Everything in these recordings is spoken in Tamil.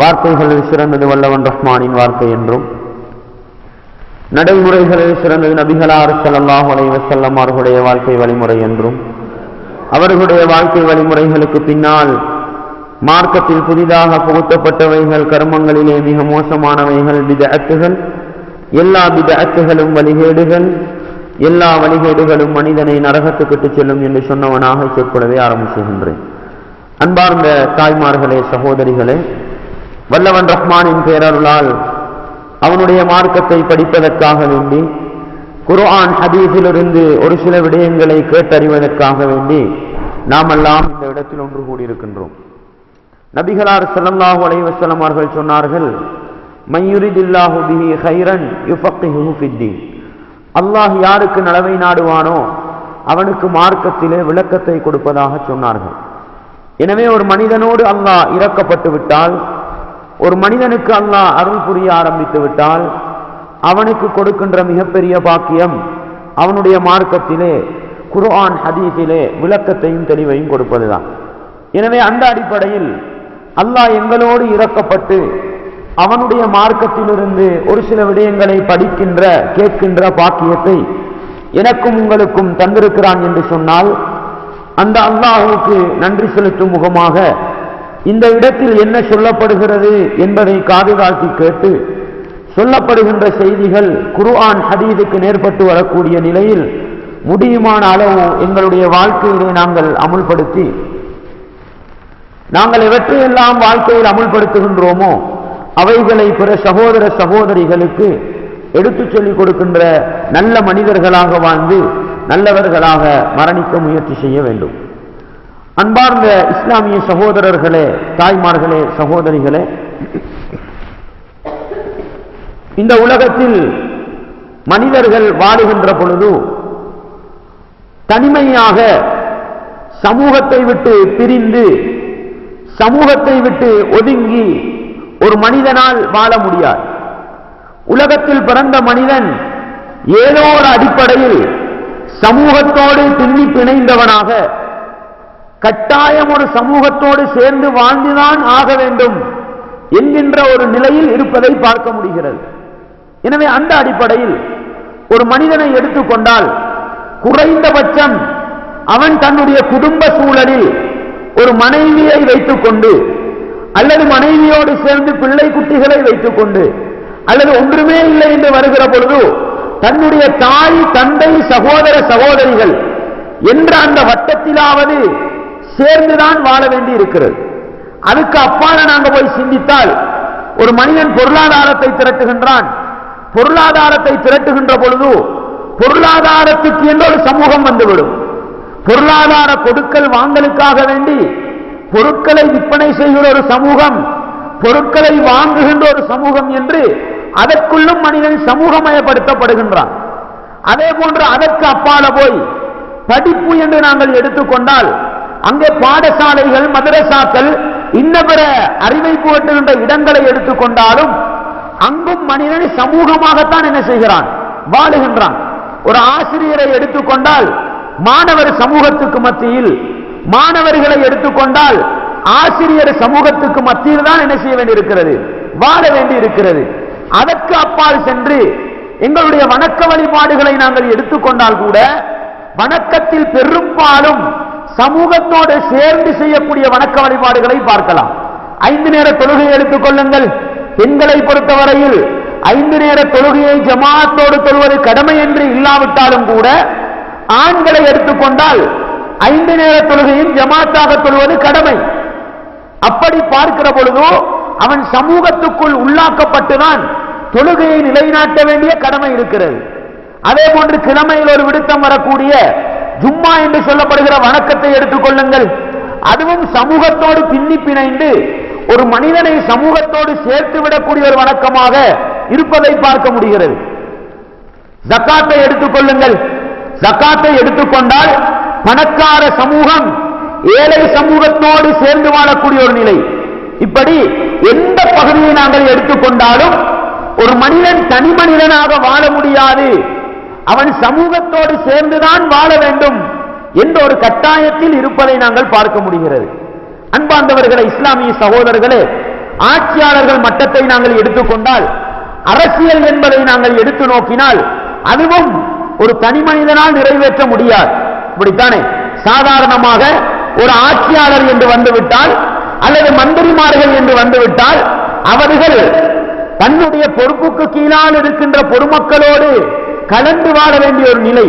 வார்த்தைகளில் சிறந்தது வல்லவன் ரஹ்மானின் வார்த்தை என்றும், நடைமுறைகளில் சிறந்தது நபிகளார் ஸல்லல்லாஹு அலைஹி வஸல்லம் அவர்களுடைய வாழ்க்கை வழிமுறை என்றும், அவர்களுடைய வாழ்க்கை வழிமுறைகளுக்கு பின்னால் மார்க்கத்தில் புதிதாக புகுத்தப்பட்டவைகள் கர்மங்களிலே மிக மோசமானவைகள் பித்அத்துகள், எல்லா பித்அத்துகளும் வழிகேடுகள், எல்லா வழிகேடுகளும் மனிதனை நரகத்துக்கு செல்லும் என்று சொன்னவனாக சொற்பொழிவை ஆரம்பிக்கின்றேன். அன்பார்ந்த தாய்மார்களே, சகோதரிகளே, வல்லவன் ரஹ்மானின் பேரருளால் அவனுடைய மார்க்கத்தை படிப்பதற்காக வேண்டி, குர்ஆன் ஹதீஸிலிருந்து ஒரு சில விடயங்களை கேட்டறிவதற்காக வேண்டி நாமெல்லாம் இந்த இடத்தில் ஒன்று கூடியிருக்கின்றோம். நபிகளார் ஸல்லல்லாஹு அலைஹி வஸல்லம் அவர்கள் சொன்னார்கள், மய்யுரிதில்லாஹு பிஹி கைரன் யுஃபக்கிஹுஹு ஃபித்தீன். அல்லாஹ் யாருக்கு நலவை நாடுவானோ அவனுக்கு மார்க்கத்திலே விளக்கத்தை கொடுப்பதாக சொன்னார்கள். எனவே ஒரு மனிதனோடு அல்லாஹ் இரக்கப்பட்டு விட்டால், ஒரு மனிதனுக்கு அல்லாஹ் அருள் புரிய ஆரம்பித்து விட்டால், அவனுக்கு கொடுக்கின்ற மிகப்பெரிய பாக்கியம் அவனுடைய மார்க்கத்திலே குர்ஆன் ஹதீஸிலே விளக்கத்தையும் தெளிவையும் கொடுப்பதுதான். எனவே அந்த அடிப்படையில் அல்லாஹ் எங்களோடு இரக்கப்பட்டு அவனுடைய மார்க்கத்திலிருந்து ஒரு சில விடயங்களை படிக்கின்ற கேட்கின்ற பாக்கியத்தை எனக்கும் உங்களுக்கும் தந்திருக்கிறான் என்று சொன்னால், அந்த அல்லாஹ்வுக்கு நன்றி செலுத்தும் முகமாக இந்த இடத்தில் என்ன சொல்லப்படுகிறது என்பதை காது தாழ்த்தி கேட்டு, சொல்லப்படுகின்ற செய்திகள் குர்ஆன் ஹதீஸுக்கு நேர்பட்டு வரக்கூடிய நிலையில் முடியுமான அளவு எங்களுடைய வாழ்க்கையிலே நாங்கள் அமுல்படுத்தி, நாங்கள் எவற்றையெல்லாம் வாழ்க்கையில் அமுல்படுத்துகின்றோமோ அவைகளை பிற சகோதர சகோதரிகளுக்கு எடுத்துச் சொல்லிக் கொடுக்கின்ற நல்ல மனிதர்களாக வாழ்ந்து நல்லவர்களாக மரணிக்க முயற்சி செய்ய வேண்டும். அன்பார்ந்த இஸ்லாமிய சகோதரர்களே, தாய்மார்களே, சகோதரிகளே, இந்த உலகத்தில் மனிதர்கள் வாழுகின்ற பொழுது தனிமையாக சமூகத்தை விட்டு பிரிந்து, சமூகத்தை விட்டு ஒதுங்கி ஒரு மனிதனால் வாழ முடியாது. உலகத்தில் பிறந்த மனிதன் ஏதோ ஒரு அடிப்படையில் சமூகத்தோடு பின்னி பிணைந்தவனாக கட்டாயம் ஒரு சமூகத்தோடு சேர்ந்து வாழ்ந்துதான் ஆக வேண்டும் என்கின்ற ஒரு நிலையில் இருப்பதை பார்க்க முடிகிறது. எனவே அந்த அடிப்படையில் ஒரு மனிதனை எடுத்துக்கொண்டால், குறைந்தபட்சம் அவன் தன்னுடைய குடும்ப சூழலில் ஒரு மனைவியை வைத்துக் கொண்டு, அல்லது மனைவியோடு சேர்ந்து பிள்ளை குட்டிகளை வைத்துக் கொண்டு, அல்லது ஒன்றுமே இல்லை என்று வருகிற பொழுது தன்னுடைய தாய், தந்தை, சகோதர சகோதரிகள் என்ற அந்த வட்டத்திலாவது சேர்ந்துதான் வாழ வேண்டி இருக்கிறது. அதுக்கு அப்பால நாங்க போய் சிந்தித்தால், ஒரு மனிதன் பொருளாதாரத்தை திரட்டுகின்றான். பொருளாதாரத்தை திரட்டுகின்ற பொழுது பொருளாதாரத்துக்கு என்ற ஒரு சமூகம் வந்துவிடும். பொருளாதார கொடுக்கல் வாங்கலுக்காக வேண்டி பொருட்களை விற்பனை செய்கிற ஒரு சமூகம், பொருட்களை வாங்குகின்ற ஒரு சமூகம் என்று அதற்குள்ளும் மனிதன் சமூகமயப்படுத்தப்படுகின்றான். அதே போன்று அதற்கு அப்பால போய் படிப்பு என்று நாங்கள் எடுத்துக்கொண்டால், அங்கே பாடசாலைகள், மதரசாக்கள், இன்ன பிற அறிவை புகட்டுகின்ற இடங்களை எடுத்துக்கொண்டாலும் அங்கும் மனிதன் சமூகமாகத்தான் என்ன செய்கிறான், வாழுகின்றான். ஒரு ஆசிரியரை எடுத்துக்கொண்டால் மாணவர் சமூகத்துக்கு மத்தியில், மாணவர்களை எடுத்துக்கொண்டால் ஆசிரியர் சமூகத்துக்கு மத்தியில் தான் என்ன செய்ய வேண்டியிருக்கிறது, வாழ வேண்டி இருக்கிறது. அதற்கு அப்பால் சென்று எங்களுடைய வணக்க வழிபாடுகளை நாங்கள் எடுத்துக்கொண்டால் கூட, வணக்கத்தில் பெரும்பாலும் சமூகத்தோடு சேர்ந்து செய்யக்கூடிய வணக்க வழிபாடுகளை பார்க்கலாம். 5 நேர தொழுகையை எடுத்துக் கொள்ளுங்கள். பெண்களை பொறுத்தவரையில் 5 நேர தொழுகையை ஜமாஅத்தோடு தொழுவது கடமை என்று இல்லாவிட்டாலும் கூட, ஆண்களை எடுத்துக்கொண்டால் 5 நேர தொழுகையும் ஜமாத்தாக தொழுவது கடமை. அப்படி பார்க்கிற பொழுது அவன் சமூகத்துக்குள் உள்ளாக்கப்பட்டுதான் தொழுகையை நிலைநாட்ட வேண்டிய கடமை இருக்கிறது. அதே போன்று கிழமையில் ஒரு விடுத்தம் வரக்கூடிய ஜும்மா என்று சொல்லப்படுகிற வணக்கத்தை எடுத்துக் கொள்ளுங்கள். அதுவும் சமூகத்தோடு பின்னி பிணைந்து ஒரு மனிதனை சமூகத்தோடு சேர்த்து விடக்கூடிய ஒரு வணக்கமாக இருப்பதை பார்க்க முடிகிறது. ஜக்காத்தை எடுத்துக் கொள்ளுங்கள். ஜக்காத்தை எடுத்துக்கொண்டால் பணக்கார சமூகம் ஏழை சமூகத்தோடு சேர்ந்து வாழக்கூடிய ஒரு நிலை. இப்படி எந்த பகுதியை நாங்கள் எடுத்துக்கொண்டாலும் ஒரு மனிதன் தனி மனிதனாக வாழ முடியாது, அவன் சமூகத்தோடு சேர்ந்துதான் வாழ வேண்டும் என்ற ஒரு கட்டாயத்தில் இருப்பதை நாங்கள் பார்க்க முடிகிறது. அன்பார்ந்தவர்களே, இஸ்லாமிய சகோதரர்களே, ஆட்சியாளர்கள் மட்டத்தை நாங்கள் எடுத்துக்கொண்டால், அரசியல் என்பதை நாங்கள் எடுத்து நோக்கினால், அதுவும் ஒரு தனி மனிதனால் நிறைவேற்ற முடியாது. இப்படித்தானே சாதாரணமாக ஒரு ஆட்சியாளர் என்று வந்துவிட்டால் அல்லது மந்திரிமார்கள் என்று வந்துவிட்டால் அவர்கள் தன்னுடைய பொறுப்புக்கு கீழால் இருக்கின்ற பொதுமக்களோடு கலந்து வாழ வேண்டிய ஒரு நிலை,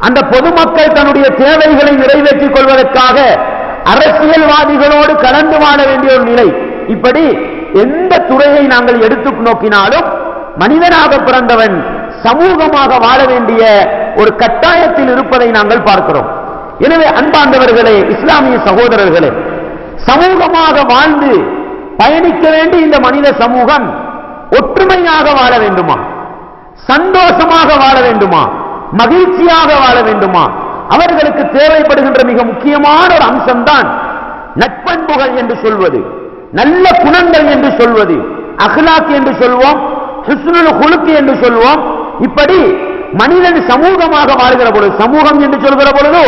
அந்த பொதுமக்கள் தன்னுடைய தேவைகளை நிறைவேற்றிக் கொள்வதற்காக அரசியல்வாதிகளோடு கலந்து வாழ வேண்டிய ஒரு நிலை. இப்படி எந்த துறையை நாங்கள் எடுத்து நோக்கினாலும் மனிதனாக பிறந்தவன் சமூகமாக வாழ வேண்டிய ஒரு கட்டாயத்தில் இருப்பதை நாங்கள் பார்க்கிறோம். எனவே அன்பார்ந்தவர்களே, இஸ்லாமிய சகோதரர்களே, சமூகமாக வாழ்ந்து பயணிக்க வேண்டிய இந்த மனித சமூகம் ஒற்றுமையாக வாழ வேண்டுமா, சந்தோஷமாக வாழ வேண்டுமா, மகிழ்ச்சியாக வாழ வேண்டுமா? அவர்களுக்கு தேவைப்படுகின்ற மிக முக்கியமான ஒரு அம்சம்தான் நட்பண்புகள் என்று சொல்வது, நல்ல குணங்கள் என்று சொல்வது, அஹ்லாக் என்று சொல்வோம், ஹுஸ்னுல் குலுக் என்று சொல்வோம். இப்படி மனிதன் சமூகமாக வாழ்கிற பொழுது, சமூகம் என்று சொல்கிற பொழுது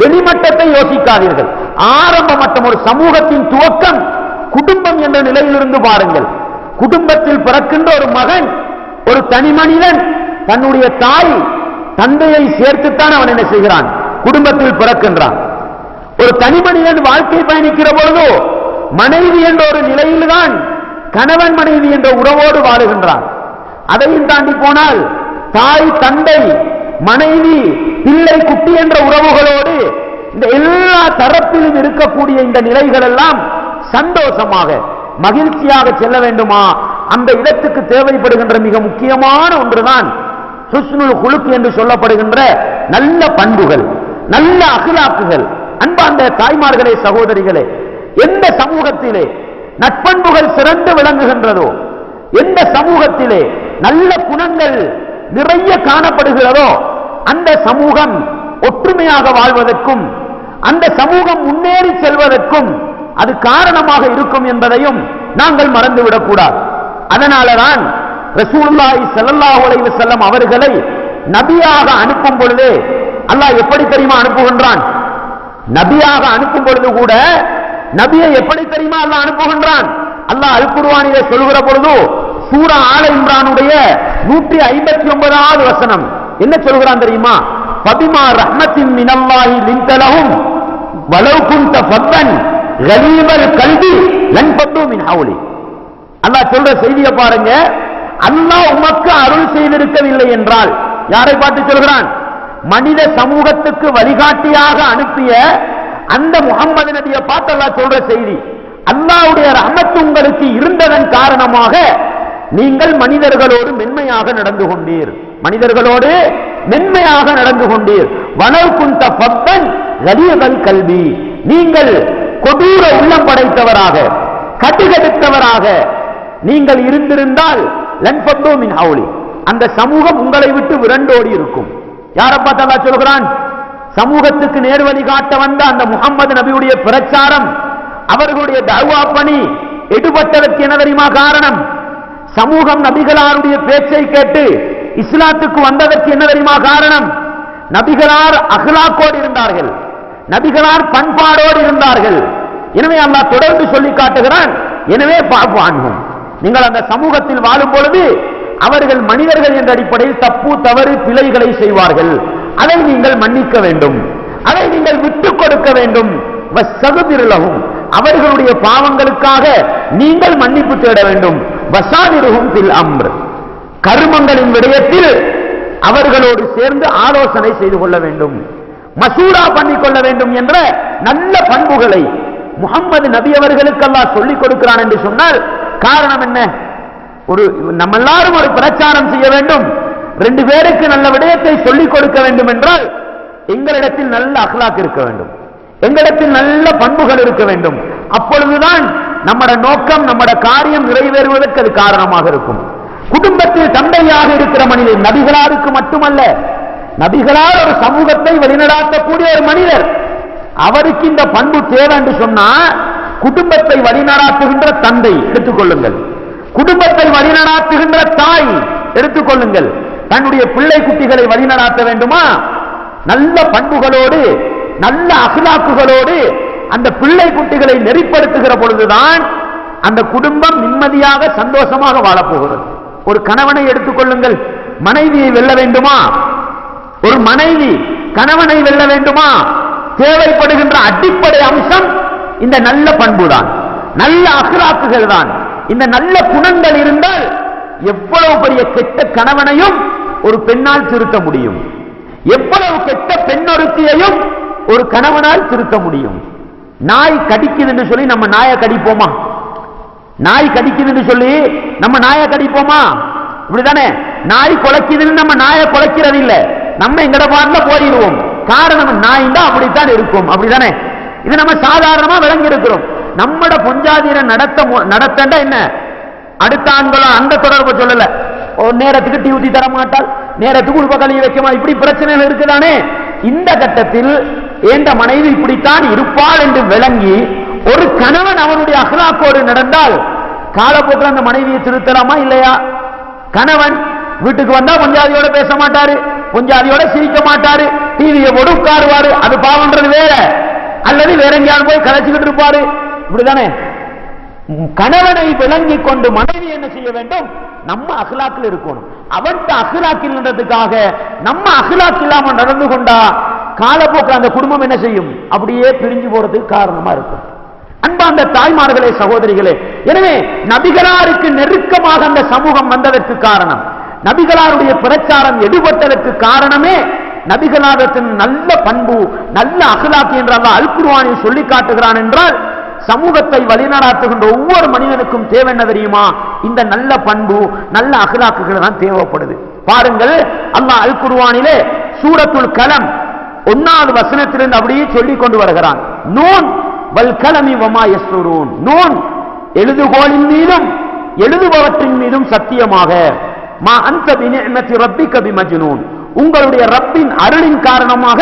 வெளிமட்டத்தை யோசிக்காதீர்கள், ஆரம்ப மட்டம். ஒரு சமூகத்தின் துவக்கம் குடும்பம் என்ற நிலையிலிருந்து பாருங்கள். குடும்பத்தில் பிறக்கின்ற ஒரு மகன், ஒரு தனி மனிதன் தன்னுடைய தாய் தந்தையை சேர்த்துத்தான் அவன் என்ன செய்கிறான், குடும்பத்தில் பிறக்கின்றான். ஒரு தனி மனிதன் வாழ்க்கை பயணிக்கிற பொழுதோ மனைவி என்ற ஒரு நிலையில்தான் கணவன் மனைவி என்ற உறவோடு வாழுகின்றான். அதையும் தாண்டி போனால் தாய் தந்தை மனைவி பிள்ளை குட்டி என்ற உறவுகளோடு இந்த எல்லா தரப்பிலும் இருக்கக்கூடிய இந்த நிலைகள் எல்லாம் சந்தோஷமாக மகிழ்ச்சியாக செல்ல வேண்டுமா? அந்த இடத்துக்கு தேவைப்படுகின்ற மிக முக்கியமான ஒன்றுதான் ஹுஸ்னுல் குலுக் என்று சொல்லப்படுகின்ற நல்ல பண்புகள், நல்ல அஹ்லாக்குகள். அன்பார்ந்த தாய்மார்களே, சகோதரிகளே, எந்த சமூகத்திலே நட்பண்புகள் சிறந்து விளங்குகின்றதோ, எந்த சமூகத்திலே நல்ல குணங்கள் நிறைய காணப்படுகிறதோ அந்த சமூகம் ஒற்றுமையாக வாழ்வதற்கும் அந்த சமூகம் முன்னேறி செல்வதற்கும் அது காரணமாக இருக்கும் என்பதையும் நாங்கள் மறந்துவிடக்கூடாது. அதனாலதான் ரசூலுல்லாஹி ஸல்லல்லாஹு அலைஹி வஸல்லம் அவர்களை நபியாக அனுப்பும் பொழுது அல்லாஹ் எப்படி தெரியுமா அனுப்புகின்றான்? நபியாக அனுப்பும் பொழுது கூட நபியை எப்படி தெரியுமா அல்லாஹ் அனுப்புகின்றான்? அல்லாஹ் அல் குர்ஆனிலே சொல்கிற பொழுது சூரா ஆல இம்ரானுடைய 159வது வசனம் என்ன சொல்கிறான் தெரியுமா? ஃபபிமா ரஹ்மத்தின் மினல்லாஹி லின்த லஹும் வலவ் குன்த ஃபத்தன் கலீமல் கல்பி லன் ஃபத்து மின் ஹவுலி. அல்லாஹ் சொல்ற செய்தியை பாருங்க. அல்லாஹ் உமக்கு அருள் செய்திருக்கவில்லை என்றால், யாரை பார்த்து சொல்கிறான்? மனித சமூகத்துக்கு வழிகாட்டியாக அனுப்பிய அந்த முஹம்மது நபியை பார்த்து அல்லாஹ் சொல்ற செய்தி. அல்லாஹ்வுடைய ரஹ்மத் உங்களுக்கு இருந்ததன் காரணமாக நீங்கள் மனிதர்களோடு மென்மையாக நடந்து கொண்டீர், மனிதர்களோடு மென்மையாக நடந்து கொண்டீர். வலவ் குன்த ஃபத்தன் கலீமல் கல்பி, நீங்கள் கொடூர உள்ளம் படைத்தவராக கட்டுக்கடுத்தவராக நீங்கள் இருந்திருந்தால் லன் ஃபத்து மின் ஹவுலி, அந்த சமூகம் உங்களை விட்டு விரண்டோடி இருக்கும். யாரை பார்த்து அல்லாஹ் சொல்கிறான்? சமூகத்துக்கு நேர்வழி காட்ட வந்த அந்த முஹம்மது நபியுடைய பிரச்சாரம், அவர்களுடைய தஅவா பணி எடுபட்டதற்கு என்ன தெரியுமா காரணம்? சமூகம் நபிகளாருடைய பேச்சை கேட்டு இஸ்லாத்துக்கு வந்ததற்கு என்ன தெரியுமா காரணம்? நபிகளார் அஹ்லாக்கோடு இருந்தார்கள், நபிகளார் பண்பாடோடு இருந்தார்கள். எனவே அல்லாஹ் தொடர்ந்து சொல்லி காட்டுகிறான், எனவே பாப்பான்ஹும், நீங்கள் அந்த சமூகத்தில் வாழும் பொழுது அவர்கள் மனிதர்கள் என்ற அடிப்படையில் தப்பு தவறு பிழைகளை செய்வார்கள், அதை நீங்கள் மன்னிக்க வேண்டும், அதை நீங்கள் விட்டுக் கொடுக்க வேண்டும். வஸ்ஸக்பிர்லஹும், அவர்களுடைய பாவங்களுக்காக நீங்கள் மன்னிப்பு தேட வேண்டும். வஸாவிருஹும் ஃபில் அம்ர், கர்மங்களின் விடயத்தில் அவர்களோடு சேர்ந்து ஆலோசனை செய்து கொள்ள வேண்டும், மசூரா பண்ணிக்கொள்ள வேண்டும் என்ற நல்ல பண்புகளை முஹம்மது நபி அவர்களுக்கு அல்லாஹ் சொல்லிக் கொடுக்கிறான் என்று சொன்னால் காரணம் என்ன? ஒரு நம்ம எல்லாரும் ஒரு பிரச்சாரம் செய்ய வேண்டும், 2 பேருக்கு நல்ல விடயத்தை சொல்லிக் கொடுக்க வேண்டும் என்றால் எங்களிடத்தில் நல்ல அஹ்லாக் இருக்க வேண்டும், எங்களிடத்தில் நல்ல பண்புகள் இருக்க வேண்டும். அப்பொழுதுதான் நம்முடைய நோக்கம், நம்முடைய காரியம் நிறைவேறுவதற்கு அது காரணமாக இருக்கும். குடும்பத்தில் தந்தையாக இருக்கிற மனிதன் நபிகளாருக்கு மட்டுமல்ல, நபிகளால் ஒரு சமூகத்தை வழிநடாத்தக்கூடிய ஒரு மனிதர், அவருக்கு இந்த பண்பு தேவை என்று சொன்னா குடும்பத்தை வழிநடாத்துகின்ற தந்தை எடுத்துக்கொள்ளுங்கள், குடும்பத்தை வழிநடாத்துகின்ற தாய் எடுத்துக்கொள்ளுங்கள். தன்னுடைய பிள்ளை குட்டிகளை வழிநடாத்த வேண்டுமா? நல்ல பண்புகளோடு நல்ல அஹ்லாக்குகளோடு அந்த பிள்ளை குட்டிகளை நெறிப்படுத்துகிற பொழுதுதான் அந்த குடும்பம் நிம்மதியாக சந்தோஷமாக வாழப்போகிறது. ஒரு கணவனை எடுத்துக்கொள்ளுங்கள், மனைவியை வெல்ல வேண்டுமா? ஒரு மனைவி கணவனை வெல்ல வேண்டுமா? தேவைப்படுகின்ற அடிப்படை அம்சம் இந்த நல்ல பண்புதான், நல்ல அக்லாக்குகள் தான். இந்த நல்ல குணங்கள் இருந்தால் எவ்வளவு பெரிய கெட்ட கணவனையும் ஒரு பெண்ணால் திருத்த முடியும், எவ்வளவு கெட்ட பெண்ணொருத்தியையும் ஒரு கணவனால் திருத்த முடியும். நாய் கடிக்குதுன்னு சொல்லி நம்ம நாயை கடிப்போமா? நாய் கடிக்குதுன்னு சொல்லி நம்ம நாயை கடிப்போமா? இப்படிதானே? நாய் குலைக்குதுன்னு நம்ம நாயை குலைக்கிறது இல்ல, நம்ம எங்கட பாட்டுல போயிடுவோம். காரணம் நாய் தான் அப்படித்தான் இருக்கும். அப்படிதானே? இது நம்ம சாதாரணமா விளங்கி இருக்கிறோம். நம்மட பொஞ்சாதிர நடத்தண்டா என்ன, அடுத்த ஆண்களோ அந்த தொடர்பு சொல்லல. நேரத்துக்கு டீ ஊத்தி தர மாட்டால், நேரத்துக்கு உள்ப கழுவி வைக்கமா, இப்படி பிரச்சனைகள் இருக்குதானே. இந்த கட்டத்தில் ஏண்ட மனைவி இப்படித்தான் இருப்பாள் என்று விளங்கி ஒரு கணவன் அவனுடைய அஹ்லாக்கோடு நடந்தால் காலப்போக்கில் அந்த மனைவியை திருத்தலாமா இல்லையா? கணவன் வீட்டுக்கு வந்தா பொஞ்சாதியோட பேச மாட்டாரு, பொஞ்சாதியோட சிரிக்க மாட்டாரு, டிவியை போட்டு உட்காருவாரு, அது பாவன்றது வேற. அல்லது வேற எங்கேயாவது போய் கலைச்சுக்கிட்டு இருப்பாரு. இப்படிதானே? கணவனை விளங்கி கொண்டு மனைவி என்ன செய்ய வேண்டும்? நம்ம அஹ்லாக்கில் இருக்கணும். அவன்கிட்ட அஹ்லாக்கில்ன்றதுக்காக நம்ம அஹ்லாக் இல்லாம நடந்து கொண்டா காலப்போக்கில் அந்த குடும்பம் என்ன செய்யும்? அப்படியே பிரிஞ்சு போறதுக்கு காரணமா இருக்கும். அன்பார்ந்த தாய்மார்களே, சகோதரிகளே, எனவே நபிகளாருக்கு நெருக்கமாக அந்த சமூகம் வந்ததற்கு காரணம், நபிகளாருடைய பிரச்சாரம் எடுபட்டதற்கு காரணமே நபிகளாரத்தின் நல்ல பண்பு, நல்ல அஹ்லாக் என்று அல்லாஹ் அல் குர்ஆனில் சொல்லி காட்டுகிறான். என்றால் சமூகத்தை வழிநடாத்துகின்ற ஒவ்வொரு மனிதனுக்கும் தேவை என்ன தெரியுமா? இந்த நல்ல பண்பு, நல்ல அஹ்லாக்குகள் தான் தேவைப்படுது. பாருங்கள், அல்லாஹ் அல் குர்ஆனிலே சூரத்துல் கலம் 1வது வசனத்திலிருந்து அப்படியே சொல்லிக் கொண்டு வருகிறான். நூன் வல் கலமி வமா யஸ்ருன். நூன் எழுதுகோலின் மீதும் எழுதுபவற்றின் மீதும் சத்தியமாக, மா அன்த பிநிஅமத்தி ரப்பிக பிமஜ்னூன், உங்களுடைய ரப்பின் அருளின் காரணமாக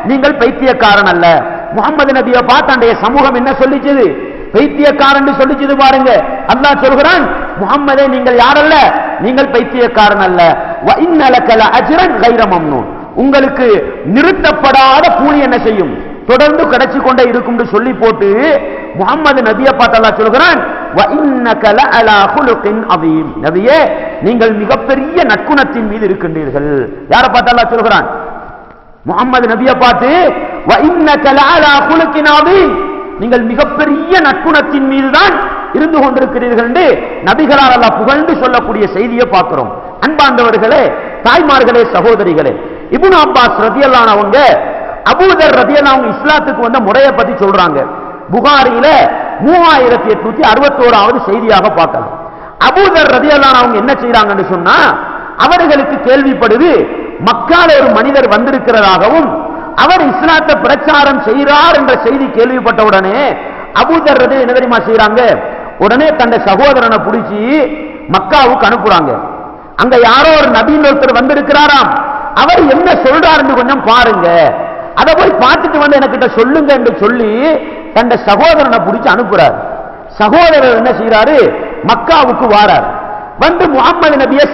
நீங்கள் பைத்தியக்காரன் அல்ல. முகமது நபியை பார்த்தாண்டைய சமூகம் என்ன சொல்லிச்சது? பைத்தியக்காரன் சொல்லிச்சது. பாருங்க, அல்லாஹ் சொல்கிறான், முகம்மதே நீங்கள் யாரல்ல, நீங்கள் பைத்தியக்காரன் அல்ல. வ இன்னலக லஅஜ்ரன் கைர மம்னூன், உங்களுக்கு நிறுத்தப்படாத கூலி என்ன செய்யும்? தொடர்ந்து கிடைச்சு கொண்டே இருக்கும் சொல்லி போட்டு முகமது நபியை பார்த்து அல்லாஹ் சொல்கிறான், வ இன்னக லஅலா குலுகின் அதீம், நபியே நீங்கள் மிகப்பெரிய நற்குணத்தின் மீது இருக்கின்றீர்கள். யாரை பார்த்து அல்லாஹ் சொல்கிறான்? முகமது நபியை பார்த்து, வ இன்னக லஅலா குலுகின் அதீம், நீங்கள் மிகப்பெரிய நற்குணத்தின் மீதுதான் இருந்து கொண்டிருக்கிறீர்கள் என்று நபிகளால் அல்லாஹ் புகழ்ந்து சொல்லக்கூடிய செய்தியை பார்க்கிறோம். அன்பார்ந்தவர்களே, தாய்மார்களே, சகோதரிகளே, இப்னு அப்பாஸ் ரலியல்லாஹு அன்ஹு அவங்க அபூதர் ரலியல்லாஹு அன்ஹு இஸ்லாத்துக்கு வந்த முறையை பத்தி சொல்றாங்க. புகாரியில 3861வது செய்தியாக பார்க்கலாம். அபூதர் ரலியல்லாஹு அன்ஹு என்ன செய்றாங்கன்னு சொன்னா, அவர்களுக்கு கேள்விப்படுது மக்கால ஒரு மனிதர் வந்திருக்கிறதாகவும் அவர் இஸ்லாத்தை பிரச்சாரம் செய்கிறார் என்ற செய்தி கேள்விப்பட்ட உடனே அபூதர் ரலியல்லாஹு என்ன தெரியுமா செய்றாங்க? உடனே தன்னுடைய சகோதரனை பிடிச்சி மக்காவுக்கு அனுப்புறாங்க. அங்க யாரோ ஒரு நபின்னு ஒருத்தர் வந்திருக்கிறாராம், அவர் என்ன சொல்றாருன்னு கொஞ்சம் பாருங்க, அதை போய் பார்த்துட்டு வந்து எனக்கிட்ட சொல்லுங்க என்று சொல்லி தன்னுடைய சகோதரனை பிடிச்சு அனுப்புறார். சகோதரர் என்ன செய்யறாரு? மக்காவுக்கு வாரார். வந்து முகமது நபியை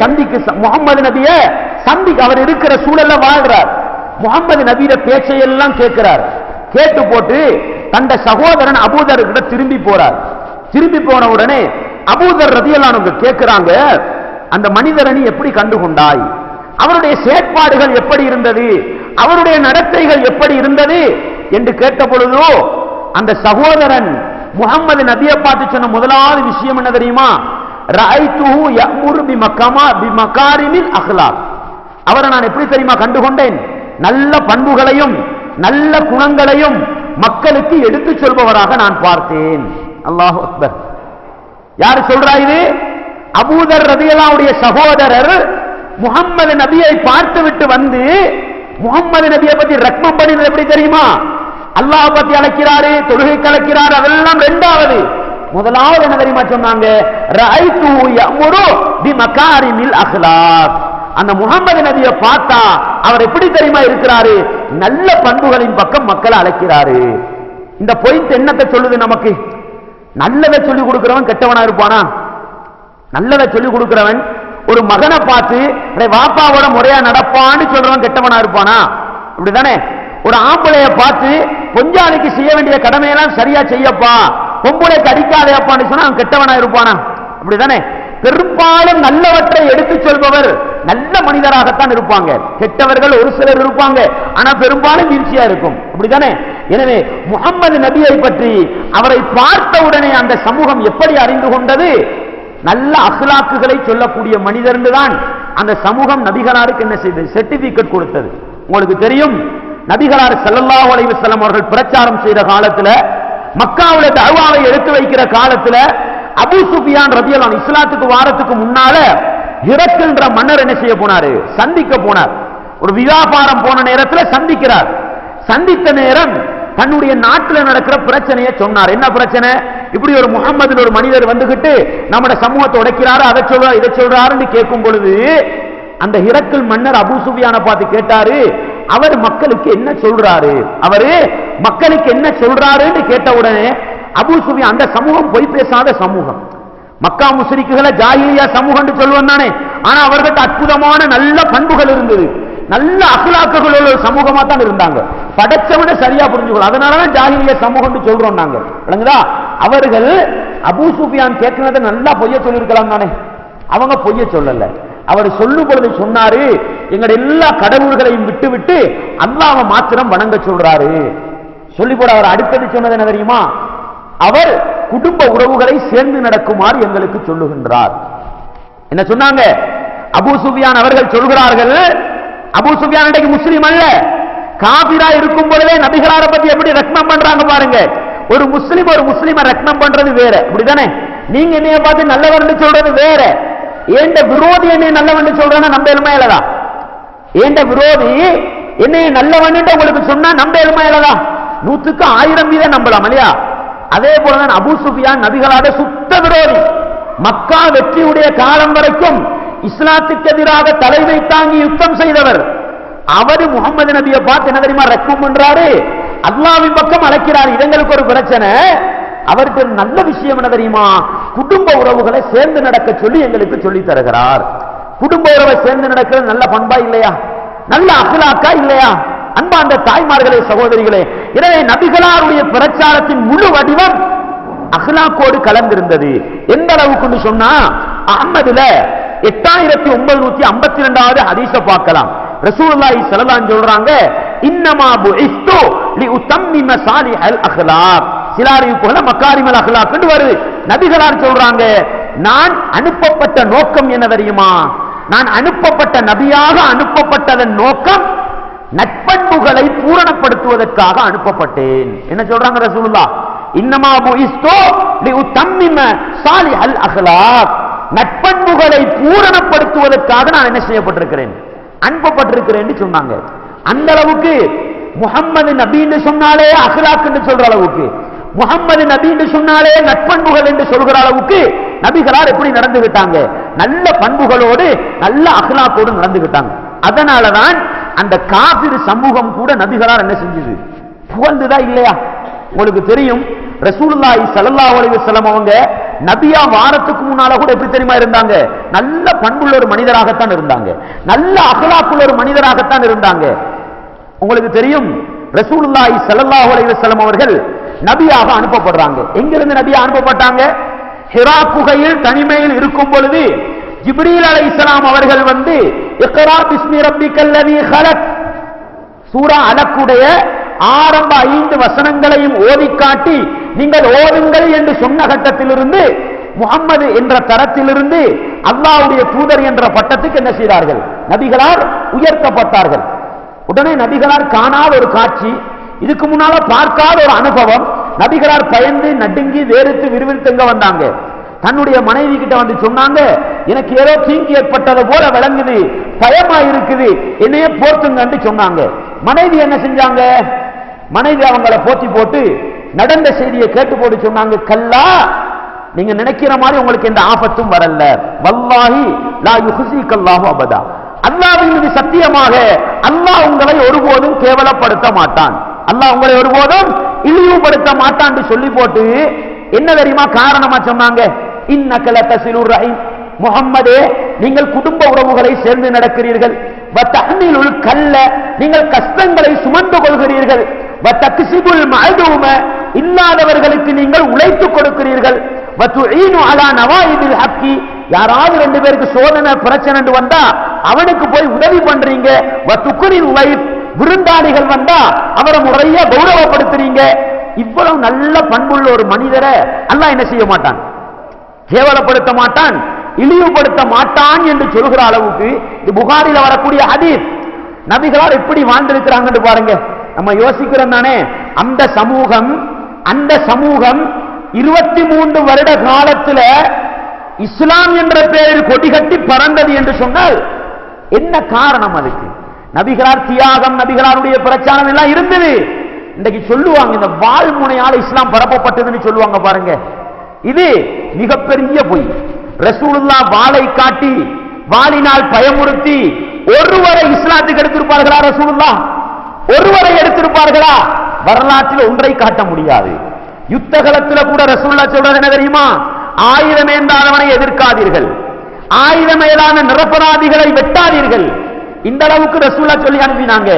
சந்திக்க அவர் இருக்கிற சூழல்ல வாழ்றார். முகமது நபியோட பேச்சையெல்லாம் கேட்கிறார். கேட்டு போட்டு தன்னுடைய சகோதரன் அபூதர் கிட்ட திரும்பி போறார். திரும்பி போன உடனே அபூதர் ரலியல்லாஹு அன்ஹு கேட்கிறாங்க, அந்த மனிதரை நீ எப்படி கண்டுகொண்டாய்? அவருடைய செயற்பாடுகள் எப்படி இருந்தது? அவருடைய நடத்தைகள் எப்படி இருந்தது என்று கேட்ட பொழுதோ அந்த சகோதரன் முகமது நபியை பார்த்து சொன்ன முதலாவது விஷயம் என்ன தெரியுமா? ரஅய்துஹு யஅமுரு பிமகாரிமில் அக்லாக், அவரை நான் எப்படி தெரியுமா கண்டுகொண்டேன்? நல்ல பண்புகளையும் நல்ல குணங்களையும் மக்களுக்கு எடுத்துச் சொல்பவராக நான் பார்த்தேன். அல்லாஹு அக்பர். யாரு சொல்றா இது? அபூதர் ரலியல்லாஹு அன்ஹுடைய சகோதரர் முகமது நபியை பார்த்து விட்டு வந்து முகமது நபியை பத்தி ரக்மம் பண்ணினது எப்படி தெரியுமா? அல்லாஹ் பத்தி அழைக்கிறாரு, தொழுகை கலக்கிறாரு, அதெல்லாம் இரண்டாவது. முதலாவது என்ன தெரியுமா சொன்னாங்க? ரஅய்துஹு யஅமுரு பிமகாரிமில் அக்லாக், அந்த முகமது நபியை பார்த்தா அவர் எப்படி தெரியுமா இருக்கிறாரு? நல்ல பண்புகளின் பக்கம் மக்களை அழைக்கிறாரு. இந்த பாயிண்ட் என்னத்தை சொல்லுது நமக்கு? நல்லதை சொல்லிக் கொடுக்கிறவன் கெட்டவனா இருப்பானா? நல்லதை சொல்லிக் கொடுக்கிறவன் ஒரு மகனை பார்த்து வாப்பாவோட முறையா நடப்பான்னு சொல்றவன் கெட்டவனா இருப்பானா? இப்படிதானே? ஒரு ஆம்பளைய பார்த்து பொஞ்சாலிக்கு செய்ய வேண்டிய கடமையெல்லாம் சரியா செய்யப்பா பொம்பளைக்கு அடிக்காதே அப்பான்னு சொன்னா அவன் கெட்டவனா இருப்பானா? அப்படிதானே? பெரும்பாலும் நல்லவற்றை எடுத்துச் சொல்பவர் நல்ல மனிதராகத்தான் இருப்பாங்க. கெட்டவர்கள் ஒரு சிலர் இருப்பாங்க, ஆனா பெரும்பாலும் வீழ்ச்சியா இருக்கும். அப்படிதானே? எனவே முஹம்மது நபியை பற்றி அவரை பார்த்த உடனே அந்த சமூகம் எப்படி அறிந்து கொண்டது? நல்ல அஹ்லாக்குகளை சொல்லக்கூடிய மனிதர் தான் அந்த சமூகம் நபிகளாருக்கு என்ன செய்தது? சர்டிபிகேட் கொடுத்தது. உங்களுக்கு தெரியும், நபிகளார் ஸல்லல்லாஹு அலைஹி வஸல்லம் அவர்கள் பிரச்சாரம் செய்த காலத்துல, மக்காவுல தஅவாவை எடுத்து வைக்கிற காலத்துல, அபூ சுஃபியான் ரலியல்லாஹு அன்ஹு இஸ்லாத்துக்கு வாரத்துக்கு முன்னால ஹிரக்கின்ற மன்னர் என்ன செய்ய போனாரு? சந்திக்க போனார். ஒரு வியாபாரம் போன நேரத்தில் சந்திக்கிறார். சந்தித்த நேரம் தன்னுடைய நாட்டில் நடக்கிற பிரச்சனையை சொன்னார். என்ன பிரச்சனை? இப்படி ஒரு முஹம்மது ஒரு மனிதர் வந்துகிட்டு நம்முடைய சமூகத்தை உடைக்கிறாரு, அதை சொல்றாரு, இதை சொல்றாருன்னு கேட்கும் பொழுது அந்த ஹிரக்கில் மன்னர் அபூ சுஃபியானை பார்த்து கேட்டாரு, அவர் மக்களுக்கு என்ன சொல்றாரு? அவரு மக்களுக்கு என்ன சொல்றாருன்னு கேட்ட உடனே அபூ சுஃபியான், அந்த சமூகம் பொய் பேசாத சமூகம், மக்கா முஸ்ரிக்குகளை ஜாஹிலியா சமூகம் சொல்லுவான் தானே, ஆனா அவர்கிட்ட அற்புதமான நல்ல பண்புகள் இருந்தது, நல்ல அக்லாக்குகள் உள்ள சமூகமா தான் இருந்தாங்க. படைச்சவனை சரியா புரிஞ்சுக்கணும், அதனாலதான் ஜாஹிலியா சமூகம் சொல்றோம் நாங்க. விளங்குதா? அவர்கள் அபூ சுஃபியான் கேட்கிறத நல்லா பொய்ய சொல்லிருக்கலாம் தானே, அவங்க பொய்ய சொல்லல. அவர் சொல்லும் பொழுது சொன்னாரு, எங்களுடைய எல்லா கடவுள்களையும் விட்டு விட்டு அல்லாஹ்வை மாத்திரம் வணங்க சொல்றாரு. சொல்லி போட அவர் அடுத்தது சொன்னது என்ன தெரியுமா? அவர் குடும்ப உறவுகளை சேர்ந்து நடக்குமாறு எங்களுக்கு சொல்லுகின்றார். என்ன சொன்னாங்க? அபூ சுஃபியான் அவர்கள் சொல்கிறார்கள், அபூ சுஃபியான் இன்றைக்கு முஸ்லிம் அல்ல, காபிரா இருக்கும் பொழுதே நபிகளாரை பத்தி எப்படி ரெக்கமெண்ட் பண்றாங்க பாருங்க. ஒரு முஸ்லிம் ஒரு முஸ்லிமை ரெக்கமெண்ட் பண்றது வேற, அப்படிதானே? நீங்க என்னைய பார்த்து நல்லவர்னு சொல்றது வேற, ஏண்ட விரோதி என்னை நல்லவன் சொல்றானா நம்ப எலுமா இல்லதா? ஏண்ட விரோதி என்னை நல்லவன் உங்களுக்கு சொன்னா நம்ப எலுமா இல்லதா? 100க்கு 1000 வீதம் நம்பலாம் இல்லையா? அதே போலதான் அபூ சுஃபியான் நபிகளாட சுத்த விரோதி. மக்கா வெற்றியுடைய காலம் வரைக்கும் இஸ்லாத்துக்கு எதிராக தலைமை தாங்கி யுத்தம் செய்தவர். அவரு முகமது நபியை பார்த்து என்ன தெரியுமா ரெக்கமெண்ட் பண்றாரு? அல்லாஹ்வின் பக்கம் அழைக்கிறார். இதங்களுக்கு ஒரு பிரச்சனை, அவருக்கு நல்ல விஷயம் என்ன தெரியுமா? குடும்ப உறவுகளை சேர்ந்து நடக்க சொல்லி எங்களுக்கு சொல்லி தருகிறார். குடும்ப உறவை சேர்ந்து நடக்கிறது நல்ல பண்பா இல்லையா? நல்ல அக்லாக்கா இல்லையா? அன்பார்ந்த தாய்மார்களே, சகோதரிகளே, எனவே நபிகளாருடைய பிரச்சாரத்தின் முழு வடிவம் அக்லாக்கோடு கலந்திருந்தது. எந்த அளவுக்கு சொன்னா, அஹ்மதுல 8952வது ஹதீஸ பார்க்கலாம். ரசூலுல்லாஹி ஸல்லல்லாஹு அலைஹி சொல்றாங்க, இன்னமா புஇஸ்து லிஉத்தம்மிம சாலிஹல் அக்லாக். சிலாரி போல மக்காரிமல் அக்லாக் என்று வருது. நபிகளார் சொல்றாங்க, நான் அனுப்பப்பட்ட நோக்கம் என்ன தெரியுமா? நான் அனுப்பப்பட்ட நபியாக அனுப்பப்பட்டதன் நோக்கம் நட்பண்புகளை பூரணப்படுத்துவதற்காக அனுப்பப்பட்டேன். என்ன சொல்றாங்க ரசூலுல்லாஹ்? இன்னமா புஇஸ்து லிஉத்தம்மிம சாலிஹல் அக்லாக். நட்பண்புகளை பூரணப்படுத்துவதற்காக நான் என்ன செய்யப்பட்டிருக்கிறேன்? அனுப்பப்பட்டிருக்கிறேன் சொன்னாங்க. அந்த அளவுக்கு முஹம்மது நபின்னு சொன்னாலே அக்லாக் என்று சொல்ற அளவுக்கு, முஹம்மது நபின்னு சொன்னாலே நட்பண்புகள் என்று சொல்கிற அளவுக்கு நபிகளார் எப்படி நடந்துகிட்டாங்க? நல்ல பண்புகளோடு நல்ல அக்லாக்கோடு நடந்துகிட்டாங்க. அதனாலதான் அந்த காபிர் சமூகம் கூட நபிகளார் என்ன செஞ்சது? புகழ்ந்துதா இல்லையா? உங்களுக்கு தெரியும், ரசூலுல்லாஹி ஸல்லல்லாஹு அலைஹி வஸல்லம் அவங்க நபியா வாரத்துக்கு முன்னால கூட எப்படி தெரியுமா இருந்தாங்க? நல்ல பண்புள்ள ஒரு மனிதராகத்தான் இருந்தாங்க, நல்ல அக்லாக்குள்ள ஒரு மனிதராகத்தான் இருந்தாங்க. உங்களுக்கு தெரியும், ரசூலுல்லாஹி ஸல்லல்லாஹு அலைஹி வஸல்லம் அவர்கள் நபியாக அனுப்பப்படுறாங்க. எங்கிருந்து நபியா அனுப்பப்பட்டாங்க? ஹிரா குகையில் தனிமையில் இருக்கும் பொழுது ஜிப்ரீல் அலைஹிஸ்ஸலாம் அவர்கள் வந்து இக்ரா பிஸ்மி ரப்பிக்கல்லதீ ஹலக் சூரா அலக்குடைய ஆரம்ப 5 வசனங்களையும் ஓதி காட்டி நீங்கள் ஓதுங்கள் என்று சொன்ன கட்டத்திலிருந்து முஹம்மது என்ற தரத்திலிருந்து அல்லாஹ்வுடைய தூதர் என்ற பட்டத்துக்கு என்ன செய்தார்கள்? நபிகளார் உயர்த்தப்பட்டார்கள். உடனே நபிகளார் காணாத ஒரு காட்சி, இதுக்கு முன்னால பார்க்காத ஒரு அனுபவம். நபிகளார் பயந்து நடுங்கி வேறுத்து விறுவிறுத்துங்க வந்தாங்க. தன்னுடைய மனைவி கிட்ட வந்து சொன்னாங்க, எனக்கு ஏதோ தீங்கு ஏற்பட்டது போல விளங்குது, பயமா இருக்குது, என்னைய போர்த்துங்கன்னு சொன்னாங்க. மனைவி என்ன செஞ்சாங்க? மனைவி அவங்களை போத்தி போட்டு நடந்த செய்தியை கேட்டு போட்டு சொன்னாங்க, கல்லா, நீங்க நினைக்கிற மாதிரி உங்களுக்கு எந்த ஆபத்தும் வரல, வல்லாஹி லா யுஹ்ஸிகல்லாஹு அபதா, அல்லாஹ்வின் மீது சத்தியமாக அல்லாஹ் உங்களை ஒருபோதும் கேவலப்படுத்த மாட்டான், அல்லாஹ் உங்களை ஒருபோதும் இழிவுபடுத்த மாட்டான் சொல்லி போட்டு என்ன தெரியுமா காரணமா சொன்னாங்க? இன்னக லதஸிலுர் ரஹீம், முஹம்மதே நீங்கள் குடும்ப உறவுகளை சேர்ந்து நடக்கிறீர்கள், வதஹ்மிலுல் கல்ல நீங்கள் கஷ்டங்களை சுமந்து கொள்கிறீர்கள், வதக்ஸிபுல் மஅதூம இல்லாதவர்களுக்கு நீங்கள் உழைத்து கொடுக்கிறீர்கள், வதுஈனு அலா நவாயிபில் ஹக்கி யாராவது ரெண்டு பேருக்கு சோதனை பிரச்சனை வந்தா அவனுக்கு போய் உதவி பண்றீங்க, வதுக்ரில் லைஃப் விருந்தாளிகள் வந்தா அவரை முறையா கௌரவப்படுத்துறீங்க. இவ்வளவு நல்ல பண்புள்ள ஒரு மனிதரை அல்லாஹ் என்ன செய்ய மாட்டான், கேவலப்படுத்த மாட்டான், இழிவுபடுத்த மாட்டான் என்று சொல்கிற அளவுக்கு இது புகாரில வரக்கூடிய ஹதீஸ். நபிகளார் எப்படி வாழ்ந்திருக்கிறாங்கன்னு பாருங்க. நம்ம யோசிக்கிறோம் தானே, அந்த சமூகம் 23 வருட காலத்துல இஸ்லாம் என்ற பெயரில் கொடிகட்டி பறந்தது என்று சொன்னால் என்ன காரணம்? அதுக்கு நபிகளார் தியாகம், நபிகளாருடைய பிரச்சாரம் எல்லாம் இருந்தது. இன்றைக்கு சொல்லுவாங்க இந்த வாழ்முனையால இஸ்லாம் பரப்பப்பட்டதுன்னு சொல்லுவாங்க பாருங்க, இது மிகப்பெரிய பொய். ரசூலுல்லாஹ் வாளை காட்டி வாளினால் பயமுறுத்தி ஒருவரை இஸ்லாத்துக்கு எடுத்திருப்பார்களா? ரசூலுல்லாஹ் ஒருவரை எடுத்திருப்பார்களா? வரலாற்றில் ஒன்றை காட்ட முடியாது. யுத்த களத்தில் கூட ரசூலுல்லாஹ் சொல்றது என்ன தெரியுமா? ஆயுதம் ஏந்தாதவனை எதிர்க்காதீர்கள், ஆயுதம் ஏதான நிரபராதிகளை வெட்டாதீர்கள். இந்த அளவுக்கு ரசூலுல்லாஹ் சொல்லி அனுப்பினாங்க.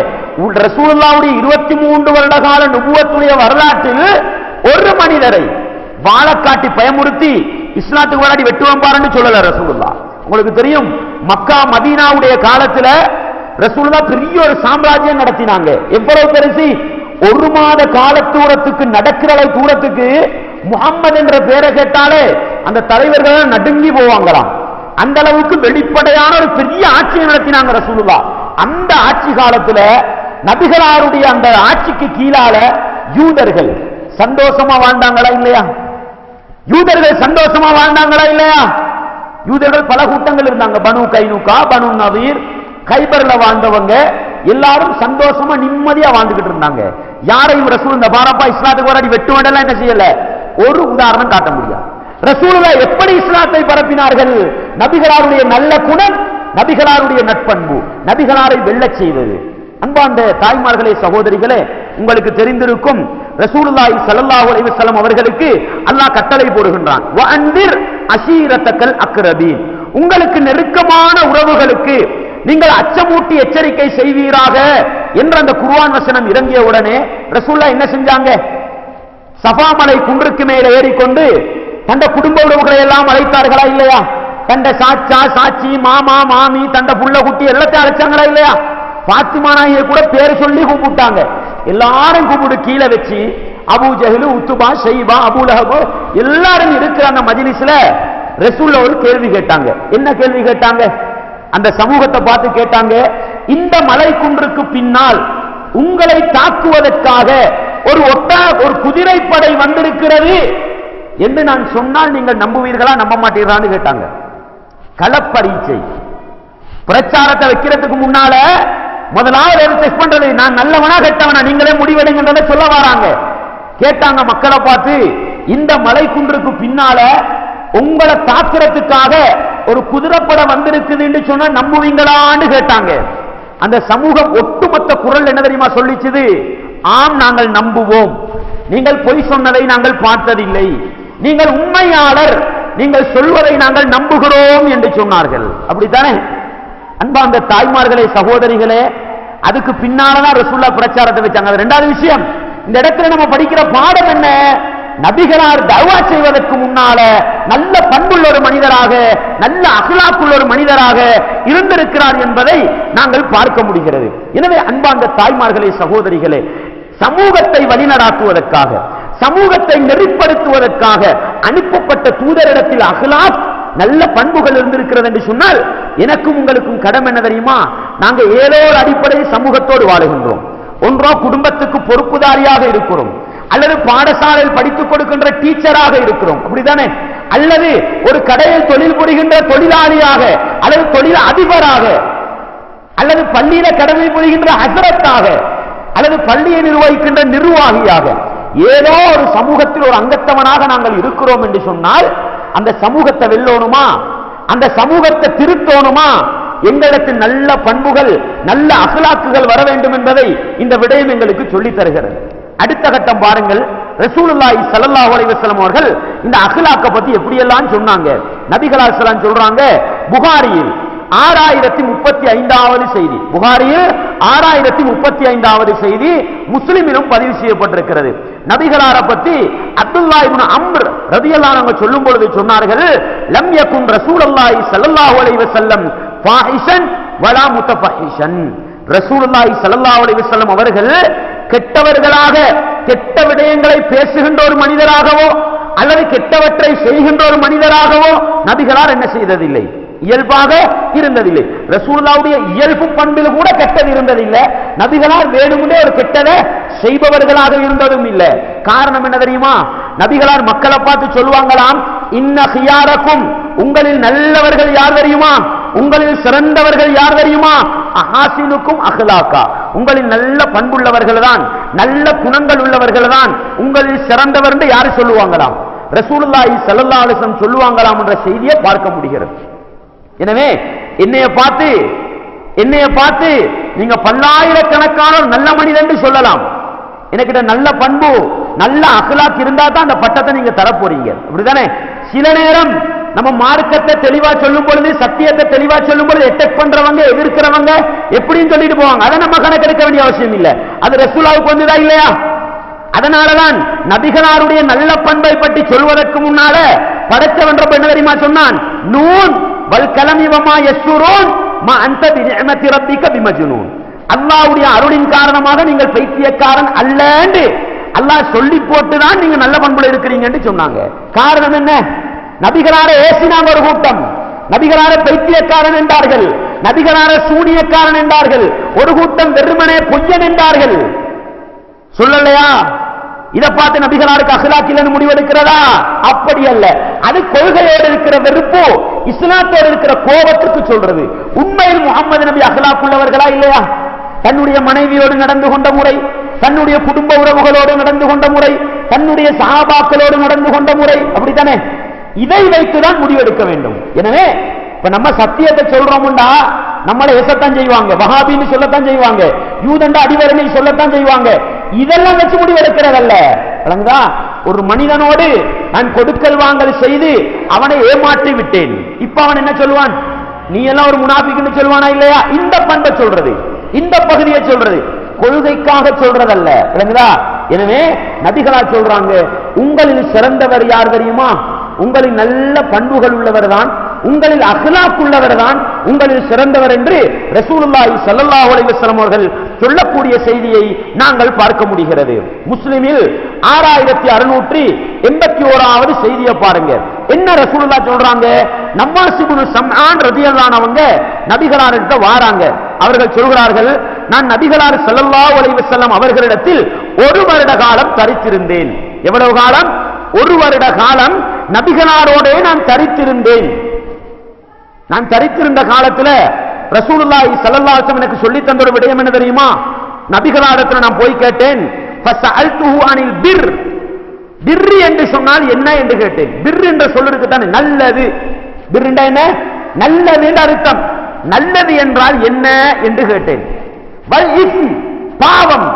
ரசூலுல்லாஹ்வுடைய 23 வருட கால நுபுவத்துடைய வரலாற்றில் ஒரு மனிதரை வாளை காட்டி பயமுறுத்தி இஸ்லாத்துக்கு முன்னாடி வெட்டுவான் பாருன்னு சொல்லல ரசூலுல்லாஹ். உங்களுக்கு தெரியும், மக்கா மதீனாவுடைய காலத்துல ரசூலுல்லாஹ் பெரிய ஒரு சாம்ராஜ்யம் நடத்தினாங்க. எவ்வளவு பெருசு? 1 மாத கால தூரத்துக்கு நடக்கிற தூரத்துக்கு முஹம்மது என்ற பெயரை கேட்டாலே அந்த தலைவர்கள் நடுங்கி போவாங்களாம். அந்த அளவுக்கு வெளிப்படையான ஒரு பெரிய ஆட்சியை நடத்தினாங்க ரசூலுல்லாஹ். அந்த ஆட்சி காலத்துல நபிகளாருடைய அந்த ஆட்சிக்கு கீழால யூதர்கள் சந்தோஷமா வாழ்ந்தாங்களா இல்லையா? யூதர்கள் சந்தோஷமா வாழ்ந்தாங்களா இல்லையா? யூதர்கள் பல கூட்டங்கள் இருந்தாங்க. பனு கைனுகா, பனு நதீர், கைபர்ல வாழ்ந்தவங்க எல்லாரும் சந்தோஷமா நிம்மதியா வாழ்ந்துகிட்டு இருந்தாங்க. யாரையும் ரசூல் இந்த பாரப்பா இஸ்லாத்துக்கு வராடி வெட்டு வேண்டலாம் என்ன செய்யல, ஒரு உதாரணம் காட்ட முடியாது. ரசூலுல்லாஹ் எப்படி இஸ்லாத்தை பரப்பினார்கள்? நபிகளாருடைய நல்ல குணம், நபிகளாருடைய நட்பண்பு நபிகளாரை வெல்லச் செய்தது. அன்பார்ந்த தாய்மார்களே, சகோதரிகளே, உங்களுக்கு தெரிந்திருக்கும் ரசூலுல்லாஹி ஸல்லல்லாஹு அலைஹி வஸல்லம் அவர்களுக்கு அல்லாஹ் கட்டளை போடுகின்றான், வஅன்திர் அஷீரத்தக்கல் அக்ரபீன், உங்களுக்கு நெருக்கமான உறவுகளுக்கு நீங்கள் அச்சமூட்டி எச்சரிக்கை செய்வீராக என்ற அந்த குர்ஆன் வசனம் இறங்கிய உடனே ரசூலுல்லாஹ் என்ன செஞ்சாங்க? சஃபா மலை குன்றுக்கு மேலே ஏறிக்கொண்டு தந்த குடும்ப உறவுகளை எல்லாம் அழைத்தார்களா இல்லையா? தந்த சாச்சா சாச்சி, மாமா மாமி, தந்த புள்ள குட்டி எல்லாத்தையும் அழைச்சாங்களா இல்லையா? பாத்திமா நாயை கூட பேர் சொல்லி கூப்பிட்டாங்க. எல்லாரும் கூப்பிட்டு கீழே வச்சு அபூ ஜஹல், உத்துபா, ஷைபா, அபூ லஹப் எல்லாரும் இருக்கிற அந்த மஜ்லிஸ்ல ரசூலுல்லாஹ் ஒரு கேள்வி கேட்டாங்க. என்ன கேள்வி கேட்டாங்க? அந்த சமூகத்தை பார்த்து கேட்டாங்க, இந்த மலை குன்றுக்கு பின்னால் உங்களை தாக்குவதற்காக ஒரு குதிரைப்படை வந்திருக்கிறது என்று நான் சொன்னால் நீங்கள் நம்புவீர்களா நம்ப மாட்டீர்களான்னு கேட்டாங்க. களப்பரீட்சை பிரச்சாரத்தை வைக்கிறதுக்கு முன்னால முதலாவது டெஸ்ட் பண்றது, நான் நல்லவனா கெட்டவனா நீங்களே முடிவெடுங்கன்றதை சொல்ல வராங்க. கேட்டாங்க மக்களை பார்த்து, இந்த மலை குன்றுக்கு பின்னால உங்களை தாக்குறதுக்காக ஒரு குதிரைப்படை வந்திருக்குது என்று சொன்னா நம்புவீங்களான்னு கேட்டாங்க. அந்த சமூகம் ஒட்டுமொத்த குரல் என்ன தெரியுமா சொல்லிச்சது? ஆம், நாங்கள் நம்புவோம். நீங்கள் பொய் சொன்னதை நாங்கள் பார்த்ததில்லை, நீங்கள் உண்மையாளர், நீங்கள் சொல்வதை நாங்கள் நம்புகிறோம் என்று சொன்னார்கள். அப்படித்தானே? அன்பார்ந்த தாய்மார்களே, சகோதரிகளே, அதுக்கு பின்னாலதான் ரசூலுல்லாஹ் பிரச்சாரத்தை வச்சாங்க. அது இரண்டாவது விஷயம். இந்த இடத்துல நம்ம படிக்கிற பாடம் என்ன? நபிகளார் தஅவா செய்வதற்கு முன்னால நல்ல பண்புள்ள ஒரு மனிதராக, நல்ல அக்லாக்குள்ள ஒரு மனிதராக இருந்திருக்கிறார் என்பதை நாங்கள் பார்க்க முடிகிறது. எனவே அன்பார்ந்த தாய்மார்களே, சகோதரிகளே, சமூகத்தை வழிநடாத்துவதற்காக, சமூகத்தை நெறிப்படுத்துவதற்காக அனுப்பப்பட்ட தூதரிடத்தில் அக்லாக் நல்ல பண்புகள் இருந்திருக்கிறது என்று சொன்னால் எனக்கும் உங்களுக்கும் கடமை என்ன தெரியுமா? நாங்கள் ஏதோ ஒரு அடிப்படையில் சமூகத்தோடு வாழுகின்றோம். ஒன்றோ குடும்பத்துக்கு பொறுப்புதாரியாக இருக்கிறோம், அல்லது பாடசாலையில் படித்துக் கொடுக்கின்ற டீச்சராக இருக்கிறோம், அப்படித்தானே? அல்லது ஒரு கடையில் தொழில் புரிகின்ற தொழிலாளியாக, அல்லது தொழில் அதிபராக, அல்லது பள்ளியில கடமை புரிகின்ற ஹஸரத்தாக, அல்லது பள்ளியை நிர்வகிக்கின்ற நிர்வாகியாக, ஏதோ ஒரு சமூகத்தில் ஒரு அங்கத்தவனாக நாங்கள் இருக்கிறோம் என்று சொன்னால் அந்த சமூகத்தை வெல்லோணுமா, அந்த சமூகத்தை திருத்தோணுமா, எங்களுக்கு நல்ல பண்புகள், நல்ல அக்லாக்குகள் வர வேண்டும் என்பதை இந்த விடயம் எங்களுக்கு சொல்லித் தருகிறது. அடுத்த கட்டம் பாருங்கள். ரசூலுல்லாஹி ஸல்லல்லாஹு அலைஹி வஸல்லம் அவர்கள் இந்த அக்லாக்க பத்தி எப்படி எல்லாம் சொன்னாங்க. நபிகள் ஸல்லல்லாஹு சொல்றாங்க, புகாரியில் 6035வது செய்தி, புகாரியில் 6035வது செய்தி, முஸ்லிமிலும் பதிவு செய்யப்பட்டிருக்கிறது. நபிகளார பத்தி அப்துல்லாஹ் இப்னு அம்ர் ரலியல்லாஹு அன்ஹு சொல்லும் பொழுது சொன்னார்கள், லம் யகுன் ரசூலுல்லாஹி ஸல்லல்லாஹு அலைஹி வஸல்லம் ஃபாஹிஷன் வலா முத்தஃபஹிஷன். ரசூலுல்லாஹி ஸல்லல்லாஹு அலைஹி வஸல்லம் அவர்கள் கெட்டவர்களாக கெட்ட விடயங்களை பேசுகின்ற ஒரு மனிதராகவோ அல்லது கெட்டவற்றை செய்கின்ற ஒரு மனிதராகவோ நபிகளார் என்ன செய்ததில்லை, இயல்பாக இருந்ததில்லை. ரசூலுல்லாஹ்வுடைய இயல்பு பண்பில் கூட கெட்டது இருந்ததில்லை. நபிகளார் வேணுமென்றே ஒரு கெட்டதை செய்பவர்களாக இருந்ததும் இல்லை. காரணம் என்ன தெரியுமா? நபிகளார் மக்களை பார்த்து சொல்லுவாங்களாம், இன்ன ஹியாரக்கும், உங்களில் நல்லவர்கள் யார் தெரியுமா, உங்களில் சிறந்தவர்கள் யார் தெரியுமா, அஹாசினுக்கும் அஹ்லாக்கா, உங்களில் நல்ல பண்புள்ளவர்கள் தான், நல்ல குணங்கள் உள்ளவர்கள் தான் உங்களில் சிறந்தவர் என்று யாரு சொல்லுவாங்களாம்? ரசூலுல்லாஹி ஸல்லல்லாஹு அலைஹி வஸல்லம் சொல்லுவாங்களாம் என்ற செய்தியை பார்க்க முடிகிறது. எனவே என்னைய பார்த்து நீங்க பல்லாயிரக்கணக்கான நல்ல மனிதன் என்று சொல்லலாம். எனக்கிட்ட நல்ல பண்பு நல்ல அஹ்லாக் இருந்தா தான் அந்த பட்டத்தை நீங்க தர போறீங்க, அப்படிதானே? சில நேரம் நம்ம மார்க்கத்தை தெளிவா சொல்லும் பொழுது, சத்தியத்தை தெளிவா சொல்லும் பொழுது அட்டாக் பண்றவங்க எதிர்க்கிறவங்க எப்படின்னு சொல்லிட்டு போவாங்க. அதை நம்ம கணக்கெடுக்க வேண்டிய அவசியம் இல்லை. அது ரசூலுல்லாஹ்வுக்கு வந்ததா இல்லையா? அதனாலதான் நபிகளாருடைய நல்ல பண்பை பற்றி சொல்வதற்கு முன்னால படைச்சவன் என்ன தெரியுமா சொன்னான்? நூன் வல் கலமி வமா யஸ்ஸுரூன் மா அன்த பிநிஅமத்தி ரப்பிக பிமஜ்னூன். அல்லாஹ்வுடைய அருளின் காரணமாக நீங்கள் பைத்தியக்காரன் அல்ல என்று அல்லாஹ் சொல்லி போட்டுதான் நீங்க நல்ல பண்புல இருக்கிறீங்க என்று சொன்னாங்க. காரணம் என்ன? நபிகளாரை ஏசினாங்க ஒரு கூட்டம், நபிகளாரை பைத்தியக்காரன் என்றார்கள், நபிகளாரை சூனியக்காரன் என்றார்கள், ஒரு கூட்டம் வெறுமனே பொய்யன் என்றார்கள். சொல்லலையா? இதை பார்த்து நபிகளாருக்கு அஹ்லாக் இல்லைன்னு முடிவெடுக்கிறதா? அப்படி அல்ல. அது கொள்கையோடு இருக்கிற வெறுப்பு, இஸ்லாத்தோடு இருக்கிற கோபத்துக்கு சொல்றது. உண்மையில் முஹம்மது நபி அஹ்லாக் உள்ளவர்களா இல்லையா? தன்னுடைய மனைவியோடு நடந்து கொண்ட முறை, தன்னுடைய குடும்ப உறவுகளோடு நடந்து கொண்ட முறை, தன்னுடைய சஹாபாக்களோடு நடந்து கொண்ட முறை, அப்படித்தானே? இதை வைத்துதான் முடிவெடுக்க வேண்டும். எனவே இப்ப நம்ம சத்தியத்தை சொல்றோம்டா நம்மளை ஏசத்தான் செய்வாங்க, வஹாபின்னு சொல்லத்தான் செய்வாங்க, யூதண்டா அடிவரணை சொல்லத்தான் செய்வாங்க. இதெல்லாம் வச்சு முடிவெடுக்கிறதல்ல. ஒரு மனிதனோடு நான் கொடுக்கல் வாங்கல் செய்து அவனை ஏமாற்றி விட்டேன், இப்ப அவன் என்ன சொல்லுவான்? நீ எல்லாம் ஒரு முனாஃபிக்னு சொல்லுவானா இல்லையா? இந்த பண்பை சொல்றது, இந்த பகுதியை சொல்றது, கொள்கைக்காக சொல்றதல்ல. எனவே நபிகளார் சொல்றாங்க, உங்களில் சிறந்தவர் யார் தெரியுமா? உங்களில் நல்ல பண்புகள் உள்ளவர் தான், உங்களில் அஹ்லாக் உள்ளவர் தான் உங்களில் சிறந்தவர் என்று ரசூலுல்லாஹி ஸல்லல்லாஹு அலைஹி வஸல்லம் அவர்கள் சொல்லக்கூடிய செய்தியை நாங்கள் பார்க்க முடிகிறது. முஸ்லிமில் 6681வது செய்தியை பாருங்க. என்ன ரசூலுல்லாஹ் சொல்றாங்க? நவாஸ் இப்னு சம்ஆன் ரலியல்லாஹு அன்ஹு அவங்க நபிகளார்கிட்ட வாராங்க. அவர்கள் சொல்கிறார்கள், நான் நபிகளார் ஸல்லல்லாஹு அலைஹி வஸல்லம் அவர்களிடத்தில் 1 வருட காலம் தரித்திருந்தேன். எவ்வளவு காலம்? 1 வருட காலம் நபிகளாரோடே நான் தரித்திருந்தேன். நான் தரித்திருந்த காலத்துல ரசூலுல்லாஹி ஸல்லல்லாஹு அலைஹி வஸல்லம் எனக்கு சொல்லி தந்த ஒரு விடயம் என்ன தெரியுமா? நபிகளாரிடத்தில் நான் போய் கேட்டேன், ஃபஸஅல்துஹு அனில் பிர், பிர் என்று சொன்னால் என்ன என்று கேட்டேன். பிர் என்ற சொல்லுக்கு தானே நல்லது, பிர் என்றால் என்ன? நல்லது என்று அர்த்தம். நல்லது என்றால் என்ன என்று கேட்டேன். வல் இஸ்ம், பாவம்,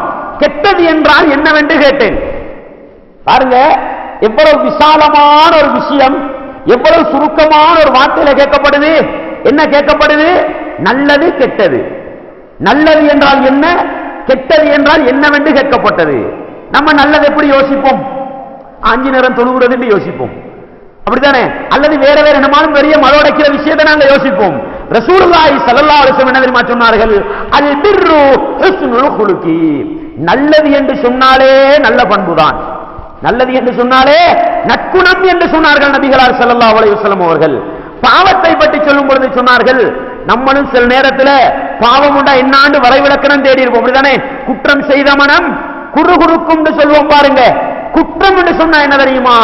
கெட்டது என்றால் என்னவென்று கேட்டேன். பாருங்க எவ்வளவு விசாலமான ஒரு விஷயம், எவ்வளவு சுருக்கமான ஒரு வார்த்தையில கேட்கப்படுது. என்ன கேட்கப்படுது? நல்லது கெட்டது. நல்லது என்றால் என்ன, கெட்டது என்றால் என்னவென்று கேட்கப்பட்டது. நம்ம நல்லது எப்படி யோசிப்போம்? 5 நேரம் தொழுகிறது என்று யோசிப்போம், அப்படித்தானே? அல்லது வேற வேற என்னமாலும் பெரிய மலோடைக்கிற விஷயத்தை நாங்கள் யோசிப்போம். ரசூலுல்லாஹி ஸல்லல்லாஹு அலைஹி வஸல்லம் என்ன தெரியுமா சொன்னார்கள்? அல் பிர்ரு ஹுஸ்னுல் குலுகி, நல்லது என்று சொன்னாலே நல்ல பண்புதான், நல்லது என்று சொன்னாலே நற்குணம் என்று சொன்னார்கள் நபிகளார் ஸல்லல்லாஹு அலைஹி வஸல்லம் அவர்கள். பாவத்தை பற்றி சொல்லும் பொழுது சொன்னார்கள், நம்மளும் சில நேரத்தில் பாவம் உண்டா என்னாண்டு வரைவிலக்கணம் தேடி இருப்போம், அப்படிதானே? குற்றம் செய்த மனம் குறுகுறுக்கும் சொல்லுவோம் பாருங்க. குற்றம் என்று சொன்னா என்ன தெரியுமா?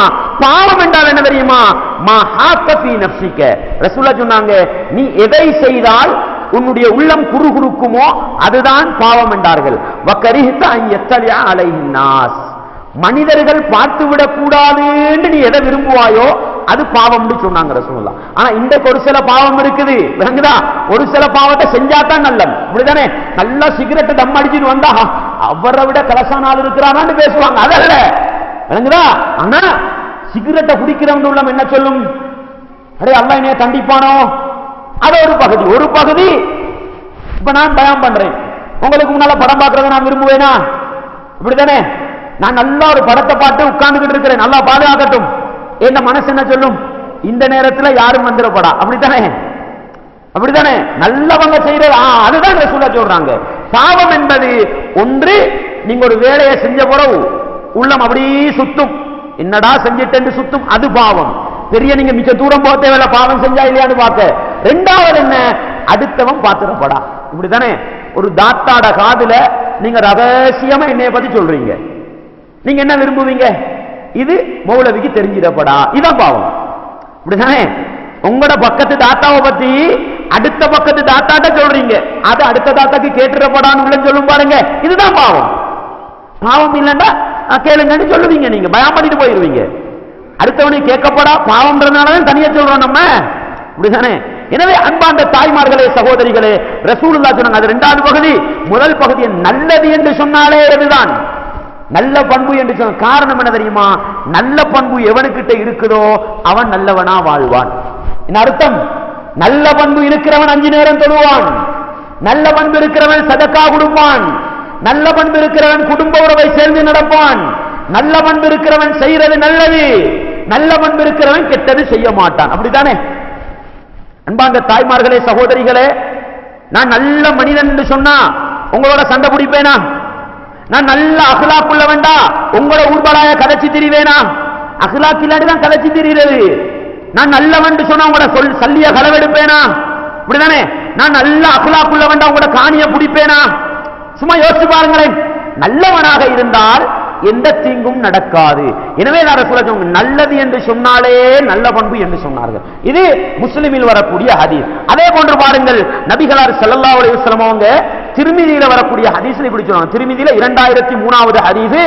பாவம் என்றால் என்ன தெரியுமா? மஹாக்கஃபி நஃப்ஸிக. ரசூலுல்லாஹ் சொன்னாங்க, நீ எதை செய்தால் உன்னுடைய உள்ளம் குறுகுறுக்குமோ அதுதான் பாவம் என்றார்கள். வகரிஹ்த அன் யத்தலிஅ அலைஹின் நாஸ், மனிதர்கள் பார்த்து விடக் கூடாது என்று நீ எதை விரும்புவாயோ அது பாவம் சொன்னாங்க ரசூலுல்லாஹ். ஆனா இந்த ஒரு சில பாவம் இருக்குது, விளங்குதா? ஒரு சில பாவத்தை செஞ்சாதான் நல்லது, அப்படிதானே? நல்லா சிகரெட் தம் அடிச்சுட்டு வந்தா அவரை விட கலசானால் இருக்கிறான்னு பேசுவாங்க, அதல்ல, விளங்குதா? ஆனா சிகரெட்டை குடிக்கிறவங்க உள்ளம் என்ன சொல்லும்? அடே அல்லாஹ் என்னைய தண்டிப்பானோ, அது ஒரு பகுதி. இப்ப நான் பயம் பண்றேன், உங்களுக்கு முன்னால படம் பார்க்கறத நான் விரும்புவேனா? இப்படித்தானே? நான் நல்லா ஒரு படத்தை பார்த்து உட்கார்ந்துகிட்டு இருக்கிறேன், நல்லா பாதுகாக்கட்டும். என் மனசு என்ன சொல்லும்? இந்த நேரத்தில் யாரும் வந்துடப்படா. அப்படித்தானே? அப்படித்தானே? நல்லவங்க செய்யறது அதுதான் ரசூலா சொல்றாங்க. பாவம் என்பது ஒன்று, நீங்க ஒரு வேலையை செஞ்ச பிறகு உள்ளம் அப்படியே சுத்தும், என்னடா செஞ்சிட்டு சுத்தும், அது பாவம். பெரிய நீங்க மிச்ச தூரம் போக தேவையில்ல, பாவம் செஞ்சா இல்லையான்னு பார்க்க. ரெண்டாவது என்ன, அடுத்தவன் பார்த்துடப்படா. இப்படித்தானே? ஒரு தாத்தாட காதுல நீங்க ரகசியமா என்னைய பத்தி சொல்றீங்க, நீங்க என்ன விரும்புவீங்க? இது மௌலவிக்கு தெரிஞ்சிடப்படா, இதான் பாவம். இப்படிதானே? உங்களோட பக்கத்து தாத்தாவை பத்தி அடுத்த பக்கத்து தாத்தாட்ட சொல்றீங்க, அது அடுத்த தாத்தாக்கு கேட்டுடப்படான்னு சொல்லும் பாருங்க, இதுதான் பாவம். பாவம் இல்லைன்னா கேளுங்கன்னு சொல்லுவீங்க, நீங்க பயம் பண்ணிட்டு போயிருவீங்க. அடுத்தவனை கேட்கப்படா பாவம்ன்றதுனாலதான் தனியா சொல்றோம் நம்ம. இப்படிதானே? எனவே அன்பார்ந்த தாய்மார்களே, சகோதரிகளே, ரசூலுல்லாஹ் சொன்னாங்க அது இரண்டாவது பகுதி. முதல் பகுதியை நல்லது என்று சொன்னாலே அதுதான் நல்ல பண்பு என்று சொன்ன காரணம் என்ன தெரியுமா? நல்ல பண்பு எவனுக்கிட்ட இருக்குதோ அவன் நல்லவனா வாழ்வான். என்ன அர்த்தம்? நல்ல பண்பு இருக்கிறவன் 5 நேரம் தொழுவான், நல்ல பண்பு இருக்கிறவன் சதக்கா கொடுப்பான், நல்ல பண்பு இருக்கிறவன் குடும்ப உறவை சேர்ந்து நடப்பான், நல்ல பண்பு இருக்கிறவன் செய்யறது நல்லது, நல்ல பண்பு இருக்கிறவன் கெட்டது செய்ய மாட்டான். அப்படித்தானே? அன்பார்ந்த தாய்மார்களே, சகோதரிகளே, நான் நல்ல மனிதன் என்று சொன்னா உங்களோட சண்டை பிடிப்பேனா? நான் நல்ல அஹ்லாக்குள்ள வேண்டா உங்களோட ஊர்வலாய கதைச்சு திரிவேனா? அஹ்லாக் இல்லாட்டி தான் கதைச்சு திரிகிறது. நான் நல்லவன் சொன்னா உங்களோட சல்லிய களவெடுப்பேனா? இப்படிதானே? நான் நல்ல அஹ்லாக்குள்ள வேண்டா உங்களோட காணிய பிடிப்பேனா? சும்மா யோசிச்சு பாருங்களேன். நல்லவனாக இருந்தால் எந்த தீங்கும் நடக்காது. எனவே நல்லது என்று சொன்னாலே நல்ல பண்பு என்று சொன்னார்கள். இது முஸ்லிமில் வரக்கூடிய ஹதீஸ். அதே போன்று பாருங்கள், நபிகளார் ஸல்லல்லாஹு அலைஹி வஸல்லம் அவங்க திர்மிதியில வரக்கூடிய ஹதீஸ்ல இப்படி சொல்றாங்க. திர்மிதியில 2003வது ஹதீஸ்,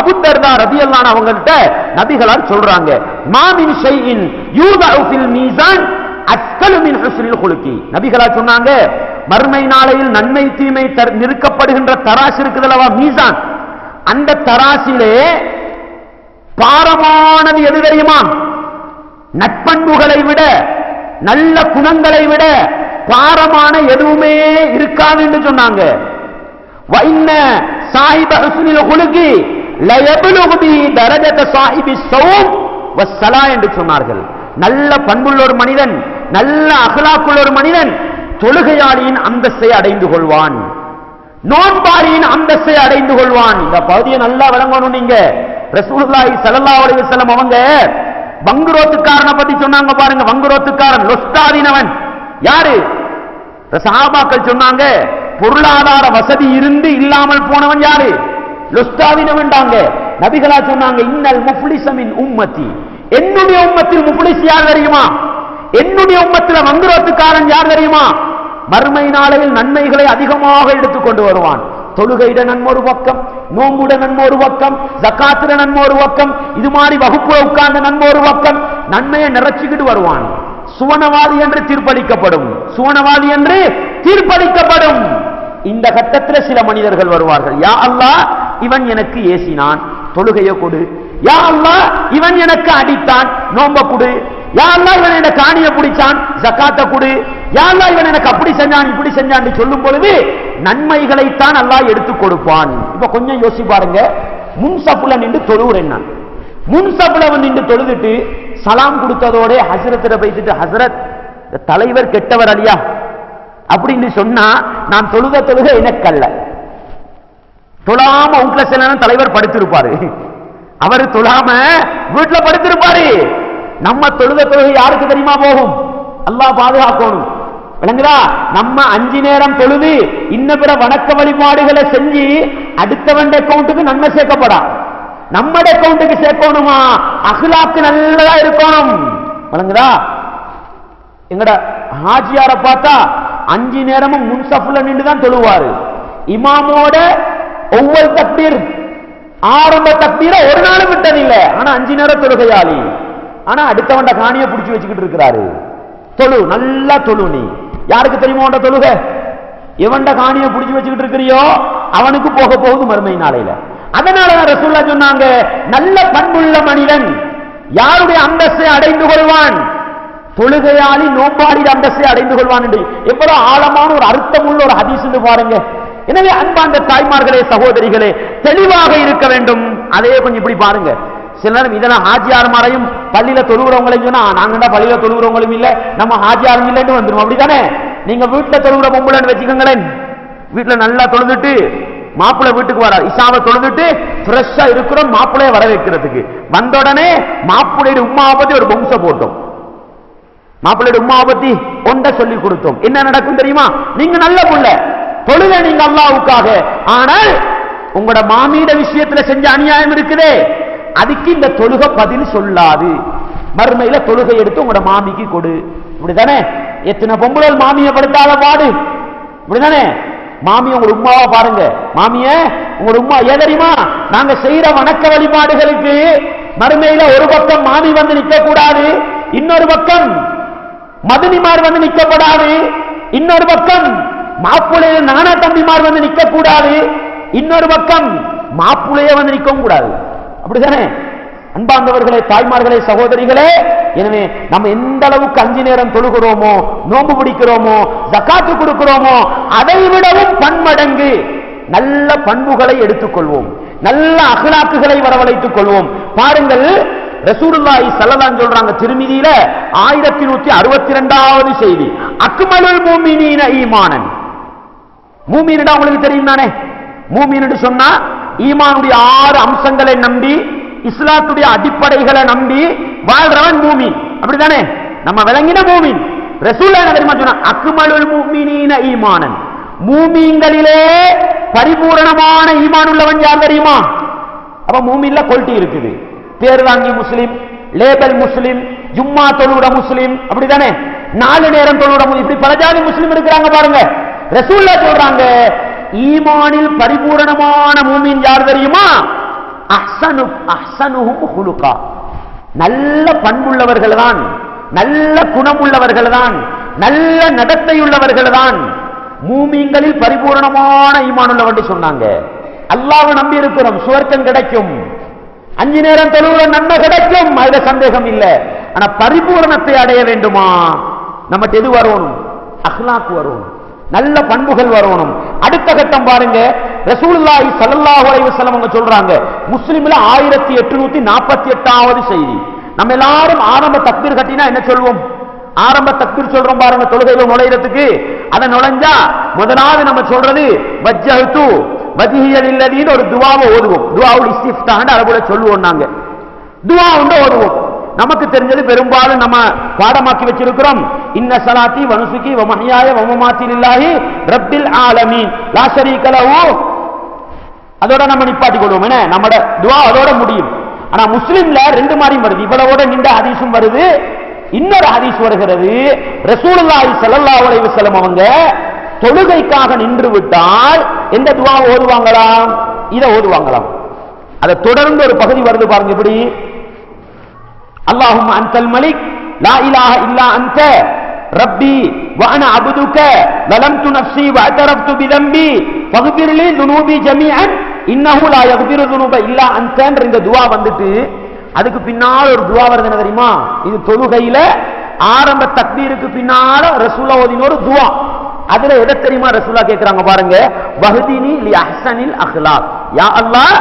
அபூ தர்தா ரலியல்லாஹு அன்ஹு அவங்கள்ட்ட நபிகளார் சொல்றாங்க, மா மின் ஷைஇன் யூதஉ ஃபில் மீசான் அஸ்கலு மின் ஹுஸ்னில் குலுகி. நபிகளார் சொன்னாங்க, மறுமை நாளையில் நன்மை தீமை நிறுக்கப்படுகின்ற தராசு இருக்குதல்லவா, மீசான், அந்த தராசிலே பாரமானது எது தெரியுமா? நட்பண்புகளை விட, நல்ல குணங்களை விட பாரமான எதுவுமே இருக்காது என்று சொன்னாங்க. வைன்ன சாஹிப ஹுஸ்னில் குலுகி லயப்லுகு பி தரஜத சாஹிபி ஸௌம் வஸ்ஸலா என்று சொன்னார்கள். நல்ல பண்புள்ள ஒரு மனிதன், நல்ல அக்லாக்குள்ள ஒரு மனிதன் தொழுகையாளியின் அந்தஸ்தை அடைந்து கொள்வான், நோன்பாரியின் அந்தஸ்தை அடைந்து கொள்வான். இந்த பகுதியை நல்லா விளங்கணும் நீங்க. ரசூலுல்லாஹி ஸல்லல்லாஹு அலைஹி வஸல்லம் அவங்க வங்குரோத்துக்காரனை பத்தி சொன்னாங்க பாருங்க. வங்குரோத்துக்காரன், லொஸ்தாதினவன் யாரு? சஹாபாக்கள் சொன்னாங்க, பொருளாதார வசதி இருந்து இல்லாமல் போனவன் யாரு? லொஸ்தாதினவன். நபிகளா சொன்னாங்க, இன்னல் முஃப்லிஸ மின் உம்மத்தி, என்னுடைய உம்மத்தில் முஃப்லிஸ் யார் தெரியுமா? என்னுடைய உம்மத்தில் வங்குரோத்துக்காரன் யார் தெரியுமா? மறுமை நாளையில் நன்மைகளை அதிகமாக எடுத்துக்கொண்டு வருவான். தொழுகையிட நன்மை ஒரு பக்கம், நோம்புட நன்மை ஒரு பக்கம், ஜகாத்திர நன்மை ஒரு பக்கம், இது மாதிரி வகுப்புல உட்கார்ந்த நன்மை ஒரு பக்கம், நன்மையை நிறைச்சிக்கிட்டு வருவான். சுவனவாதி என்று தீர்ப்பளிக்கப்படும், சுவனவாதி என்று தீர்ப்பளிக்கப்படும். இந்த கட்டத்தில் சில மனிதர்கள் வருவார்கள், யா அல்லாஹ் இவன் எனக்கு ஏசினான், தொழுகையை கொடு. யா அல்லாஹ் இவன் எனக்கு அடித்தான், நோம்ப கொடு. யா அல்லாஹ் இவன் எனக்கு காணிய பிடிச்சான், ஜகாத்தை கொடு. யா அல்லாஹ் இவன் எனக்கு அப்படி செஞ்சான் இப்படி செஞ்சான் சொல்லும் பொழுது நன்மைகளைத்தான் அல்லாஹ் எடுத்துக் கொடுப்பான். இப்ப கொஞ்சம் யோசி பாருங்க. முன்சப்புல நின்று தொழுகிறேன் நான், முன்சப்புல நின்று தொழுதுட்டு சலாம் கொடுத்ததோட ஹசரத்திட பேசிட்டு, ஹசரத் தலைவர் கெட்டவர் அலியா அப்படின்னு சொன்னா நான் தொழுத தொழுக எனக்கல்ல. தொழாம வீட்டுல சில தலைவர் படுத்திருப்பாரு, அவரு தொழாம வீட்டுல படுத்திருப்பாரு. நம்ம தொழுத தொழுகை யாருக்கு தெரியுமா போகும்? அல்லாஹ் பாதுகாக்கணும். விளங்குதா? நம்ம 5 நேரம் தொழுது இன்ன பிற வணக்க வழிபாடுகளை செஞ்சு அடுத்தவன் அக்கௌண்ட்டுக்கு நன்மை சேர்க்கப்படா, நம்ம அக்கௌண்ட்டுக்கு சேர்க்கணுமா? அஹ்லாக்கு நல்லதா இருக்கணும். விளங்குதா? எங்கட ஹாஜியார பார்த்தா 5 நேரமும் முன்சஃப்ல நின்று தான் தொழுவாரு. இமாமோட ஒவ்வொரு தக்பீர், ஆரம்ப தக்பீரை ஒரு நாளும் விட்டதில்லை. ஆனா 5 நேரம் தொழுகையாளி. ஆனா அடுத்தவண்ட காணியை பிடிச்சி வச்சுக்கிட்டு இருக்கிறாரு. தொழு, நல்லா தொழு. நீ யாருக்கு தெரியுமா உண்ட தொழுக? எவண்ட காணியை பிடிச்சி வச்சுக்கிட்டு இருக்கிறியோ அவனுக்கு போக போகுது மறுமை நாளையில. அதனாலதான் ரசூலுல்லாஹ் சொன்னாங்க, நல்ல பண்புள்ள மனிதன் யாருடைய அந்தஸ்தை அடைந்து கொள்வான்? தொழுகையாளி நோம்பாளி அந்தஸ்தை அடைந்து கொள்வான் என்று எவ்வளவு ஆழமான ஒரு அர்த்தம் உள்ள ஒரு ஹதீஸ் பாருங்க. எனவே அன்பார்ந்த தாய்மார்களே, சகோதரிகளே, தெளிவாக இருக்க வேண்டும். அதே கொஞ்சம் இப்படி பாருங்க. சில நேரம் இதெல்லாம் ஹாஜியார்மாரையும் பள்ளியில தொழுகிறவங்களையும் சொன்னா, நாங்கடா பள்ளியில தொழுகிறவங்களும் இல்ல, நம்ம ஹாஜியாரும் இல்லைன்னு வந்துடும். அப்படித்தானே? நீங்க வீட்டுல தொழுகிற பொம்பளைன்னு வச்சுக்கோங்களேன். வீட்டுல நல்லா தொழுதுட்டு மாப்பிள்ளை வீட்டுக்கு வரார், இஷாவை தொழுதுட்டு ஃப்ரெஷ்ஷா இருக்கிறோம், மாப்பிள்ளைய வர வைக்கிறதுக்கு வந்த உடனே மாப்பிள்ளைய உம்மாவை பத்தி ஒரு பொம்சை போட்டோம், மாப்பிள்ளைய உம்மாவை பத்தி ஒன்றை சொல்லி கொடுத்தோம். என்ன நடக்கும் தெரியுமா? நீங்க நல்ல புள்ள தொழுக நீங்க அல்லாஹ்வுக்காக, ஆனால் உங்களோட மாமியிட விஷயத்துல செஞ்ச அநியாயம் இருக்குதே, அதுக்கு இந்த தொழுகை பதில் சொல்லாது. மறுமையில தொழுகை எடுத்து உங்களோட மாமிக்கு கொடு. இப்படிதானே? எத்தனை பொம்பளை மாமியை படுத்தால பாடு. இப்படிதானே? மாமி உங்க உம்மாவா பாருங்க. மாமிய உங்க உம்மா ஏன் தெரியுமா? நாங்க செய்யற வணக்க வழிபாடுகளுக்கு மறுமையில ஒரு பக்கம் மாமி வந்து நிக்க கூடாது, இன்னொரு பக்கம் மதுனிமார் வந்து நிக்கப்படாது, இன்னொரு பக்கம் மாப்புளைய நானா தம்பிமார் வந்து நிக்க கூடாது, இன்னொரு பக்கம் மாப்புளைய வந்து நிக்கவும் கூடாது. அப்படிதானே? அன்பார்ந்தவர்களே, தாய்மார்களே, சகோதரிகளே, எனவே நம்ம எந்த அளவுக்கு 5 நேரம் தொழுகிறோமோ, நோன்பு பிடிக்கிறோமோ, ஜகாத்து கொடுக்கிறோமோ, அதை விடவும் பன்மடங்கு நல்ல பண்புகளை எடுத்துக்கொள்வோம், நல்ல அக்லாக்குகளை வரவழைத்துக் கொள்வோம். பாருங்கள், ரசூலுல்லாஹி ஸல்லல்லாஹு அலைஹி சொல்றாங்க திருமிதியில 1162வது செய்தி, அக்மலுல் முஃமினீன ஈமானன். மூமின்டா உங்களுக்கு தெரியும் தானே? மூமின் என்று சொன்னா ஈமானுடைய 6 அம்சங்களை நம்பி, இஸ்லாத்துடைய அடிப்படைகளை நம்பி வாழ்றவன் மூமின். அப்படித்தானே? நம்ம விளங்கின மூமின். ரசூலுல்லாஹி என்ன தெரியுமா சொன்னா? அக்மலுல் முஃமினீன ஈமானன். மூமின்களிலே பரிபூரணமான ஈமான் உள்ளவன் யார் தெரியுமா? அப்ப மூமின்ல குவாலிட்டி இருக்குது. பேர் வாங்கி முஸ்லிம், லேபல் முஸ்லிம், ஜும்மா தொழுற முஸ்லிம், அப்படித்தானே? 4 நேரம் தொழுற முஸ்லிம், இப்படி பல ஜாதி முஸ்லிம் இருக்கிறாங்க பாருங்க. ரசூலுல்லாஹ் சொல்றாங்க, ஈமானில் பரிபூரணமான மூமின் யார் தெரியுமா? அஹ்சனுஹும் குலுகா. நல்ல பண்புள்ளவர்கள் தான், நல்ல குணமுள்ளவர்கள் தான், நல்ல நடத்தையுள்ளவர்கள் தான் மூமின்களில் பரிபூரணமான ஈமான் உள்ளவர்கள் சொன்னாங்க. அல்லாஹ்வை நம்பி இருக்கிறோம், சுவர்க்கம் கிடைக்கும், 5 நேரம் தொழுகிற நன்மை கிடைக்கும், அதுல சந்தேகம் இல்லை. ஆனா பரிபூரணத்தை அடைய வேண்டுமா? நம்மகிட்ட எது வரணும்? அஹ்லாக் வரணும், நல்ல பண்புகள் வரணும். அடுத்த கட்டம் பாருங்க, ரசூலுல்லாஹி ஸல்லல்லாஹு அலைஹி வஸல்லம் அவங்க சொல்றாங்க முஸ்லிம்ல 1848வது செய்தி. நம்ம எல்லாரும் ஆரம்ப தக்பீர் கட்டினா என்ன சொல்வோம்? ஆரம்ப தக்பீர் சொல்றோம் பாருங்க, தொழுகையில நுழையிறதுக்கு. அதை நுழைஞ்சா முதலாவது நம்ம சொல்றது வஜ்ஜஹ்து வஜ்ஹிய லில்லதீன் ஒரு துஆவை ஓதுவோம். துஆவுல் இஸ்திஃப்தாஹ் அரபுல சொல்லுவோம். நாங்க துஆ ஒன்று ஓதுவோம். நமக்கு தெரிஞ்சது பெரும்பாலும் நம்ம பாடமாக்கி வச்சிருக்கிறோம், இன்ன ஸலாத்தி வ நுஸுகி வ மஹ்யாய வ மமாத்தி லில்லாஹி ரப்பில் ஆலமீன் லா ஷரீக லஹு. அதோட நம்ம நிப்பாட்டி கொள்வோம். என்ன நம்மட துஆ அதோட முடியும். ஆனா முஸ்லிம்ல 2 மாதிரி வருது. இவ்வளவோட நின்ற ஹதீஸும் வருது, இன்னொரு ஹதீஸ் வருகிறது. ரசூலுல்லாஹி ஸல்லல்லாஹு அலைஹி வஸல்லம் அவங்க தொழுகைக்காக நின்று விட்டால் எந்த துஆ ஓதுவாங்களாம்? இத ஓதுவாங்களாம். அதை தொடர்ந்து ஒரு பகுதி வருது பாருங்க. இப்படி அல்லாஹும்ம அன்தல் மலிக் லா இலாஹ இல்லா அன்த ரப்பி வ அன அப்துக ظلمت نفسي واعترفت بذنبي فاغفر لي ذنوبي جميعا انه لا يغفر الذنوب الا انت என்ற இந்த துஆ வந்துட்டு அதுக்கு பின்னால் ஒரு துஆ வருது. என்ன தெரியுமா? இது தொழுகையில ஆரம்ப தக்பீருக்கு பின்னால ரசூலுல்லாஹ் ஓதின ஒரு துஆ. அதுல எதை தெரியுமா ரசூலுல்லாஹ் கேக்குறாங்க பாருங்க, வஹ்தினி லி அஹ்ஸனில் அக்லாக். யா அல்லாஹ்,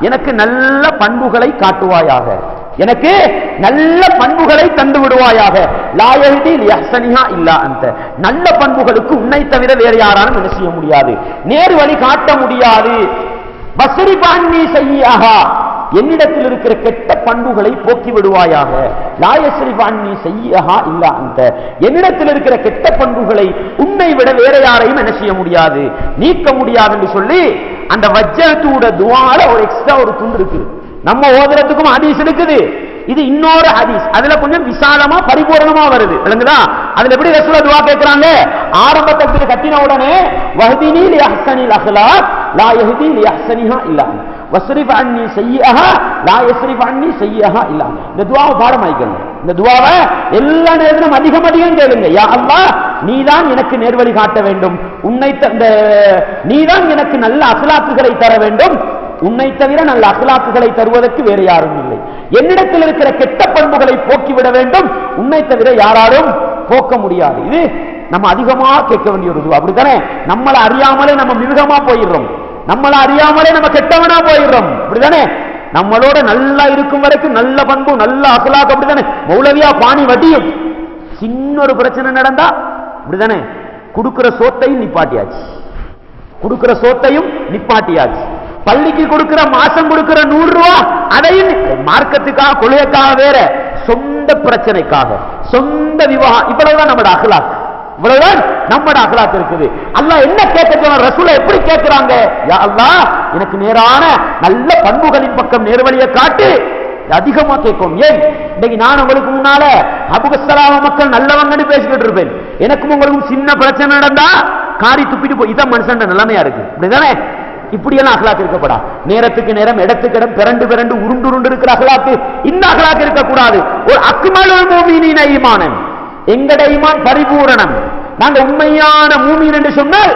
எனக்கு நல்ல பண்புகளை காட்டுவாயாக, எனக்கு நல்ல பண்புகளை தந்து விடுவாயாக. லா யஹ்தி லி அஹ்ஸனிஹா இல்லா அன்த. நல்ல பண்புகளுக்கு உன்னை தவிர வேறு யாராலும் என்ன செய்ய முடியாது, நேர் வழி காட்ட முடியாது. வஸ்ரிஃப் அன்னி ஸய்யிஅஹா, என்னிடத்தில் இருக்கிற கெட்ட பண்புகளை போக்கி விடுவாயாக. லா யஸ்ரிஃப் அன்னி ஸய்யிஅஹா இல்லா அன்த. என்னிடத்தில் இருக்கிற கெட்ட பண்புகளை உன்னை விட வேற யாரையும் என்ன செய்ய முடியாது, நீக்க முடியாது என்று சொல்லி அந்த வஜ்ஜஹ்துட துஆல ஒரு எக்ஸ்ட்ரா ஒரு துண்டு இருக்குது. நம்ம ஓதுறதுக்கும் ஹதீஸ் இருக்குது, இது இன்னொரு ஹதீஸ். அதுல கொஞ்சம் விசாலமா பரிபூரணமா வருது. விளங்குதா? அதுல எப்படி ரசூலுல்லாஹ் துஆ கேக்குறாங்க? ஆரம்ப தக்பீர் கட்டின உடனே வஹ்தினி லி அஹ்ஸனில் அக்லாக் லா யஹ்தி லி அஹ்ஸனிஹா இல்லா அன்த வஸ்ரிஃப் அன்னி ஸய்யிஅஹா லா யஸ்ரிஃப் அன்னி ஸய்யிஅஹா இல்லா அன்த. இந்த துஆவை பாடமாயிக்கங்க. இந்த துஆவை எல்லா நேரத்திலும் அதிகம் கேளுங்க. யா அல்லாஹ், நீதான் எனக்கு நேர்வழி காட்ட வேண்டும், நீதான் எனக்கு நல்ல அக்லாக்குகளை தர வேண்டும், உன்னை தவிர நல்ல அக்லாக்குகளை தருவதற்கு வேறு யாரும் இல்லை. என்னிடத்தில் இருக்கிற கெட்ட பண்புகளை போக்கிவிட வேண்டும், உன்னை தவிர யாராலும் போக்க முடியாது. இது நம்ம அதிகமா கேட்க வேண்டிய ஒரு இது. அப்படித்தானே? நம்மளை அறியாமலே நம்ம மிருகமா போயிடுறோம், நம்மளை அறியாமலே நம்ம கெட்டவனா போயிடுறோம். அப்படித்தானே? நம்மளோட நல்லா இருக்கும் வரைக்கும் நல்ல பண்பு நல்ல அகலாக். அப்படித்தானே? மௌலவியா பாணி வட்டியும் சின்ன ஒரு பிரச்சனை நடந்தா அப்படித்தானே கொடுக்கிற சோத்தையும் நிப்பாட்டியாச்சு, கொடுக்கிற சோத்தையும் நிப்பாட்டியாச்சு. பள்ளிக்கு கொடுக்கிற மாசம் கொடுக்கிற 100 ரூபாய் அதையும் மார்க்கத்துக்காக கொள்கைக்காக வேற சொந்த பிரச்சனைக்காக சொந்த விவாகம். இவ்வளவுதான் நம்மட அகலாக், இவ்வளவுதான் நம்மட அகலாக் இருக்குது. அல்லாஹ் என்ன கேட்க சொன்ன, ரசூலை எப்படி கேட்கிறாங்க? யா அல்லாஹ் எனக்கு நேரான நல்ல பண்புகளின் பக்கம் நேர்வழியை காட்டு. அதிகமா கேட்கும். ஏன் இன்னைக்கு நான் உங்களுக்கு முன்னால அபுகஸ்ஸலாம மக்கள் நல்லவங்கன்னு பேசிக்கிட்டு இருப்பேன், எனக்கும் உங்களுக்கும் சின்ன பிரச்சனை நடந்தா காரி துப்பிட்டு போய் இதான் மனுஷன் நிலைமையா இருக்கு. இப்படிதானே? இப்படியெல்லாம் அகலாக்கு இருக்கப்படா. நேரத்துக்கு நேரம் இடத்துக்கு இடம் பிறண்டு பிறண்டு உருண்டு உருண்டு இருக்கிற அகலாக்கு இந்த அகலாக்கு இருக்கக்கூடாது. ஒரு அக்மலுல் முஃமினீன ஈமானன், எங்கட ஈமான் பரிபூரணம். நாங்க உண்மையான மூமின் என்று சொன்னால்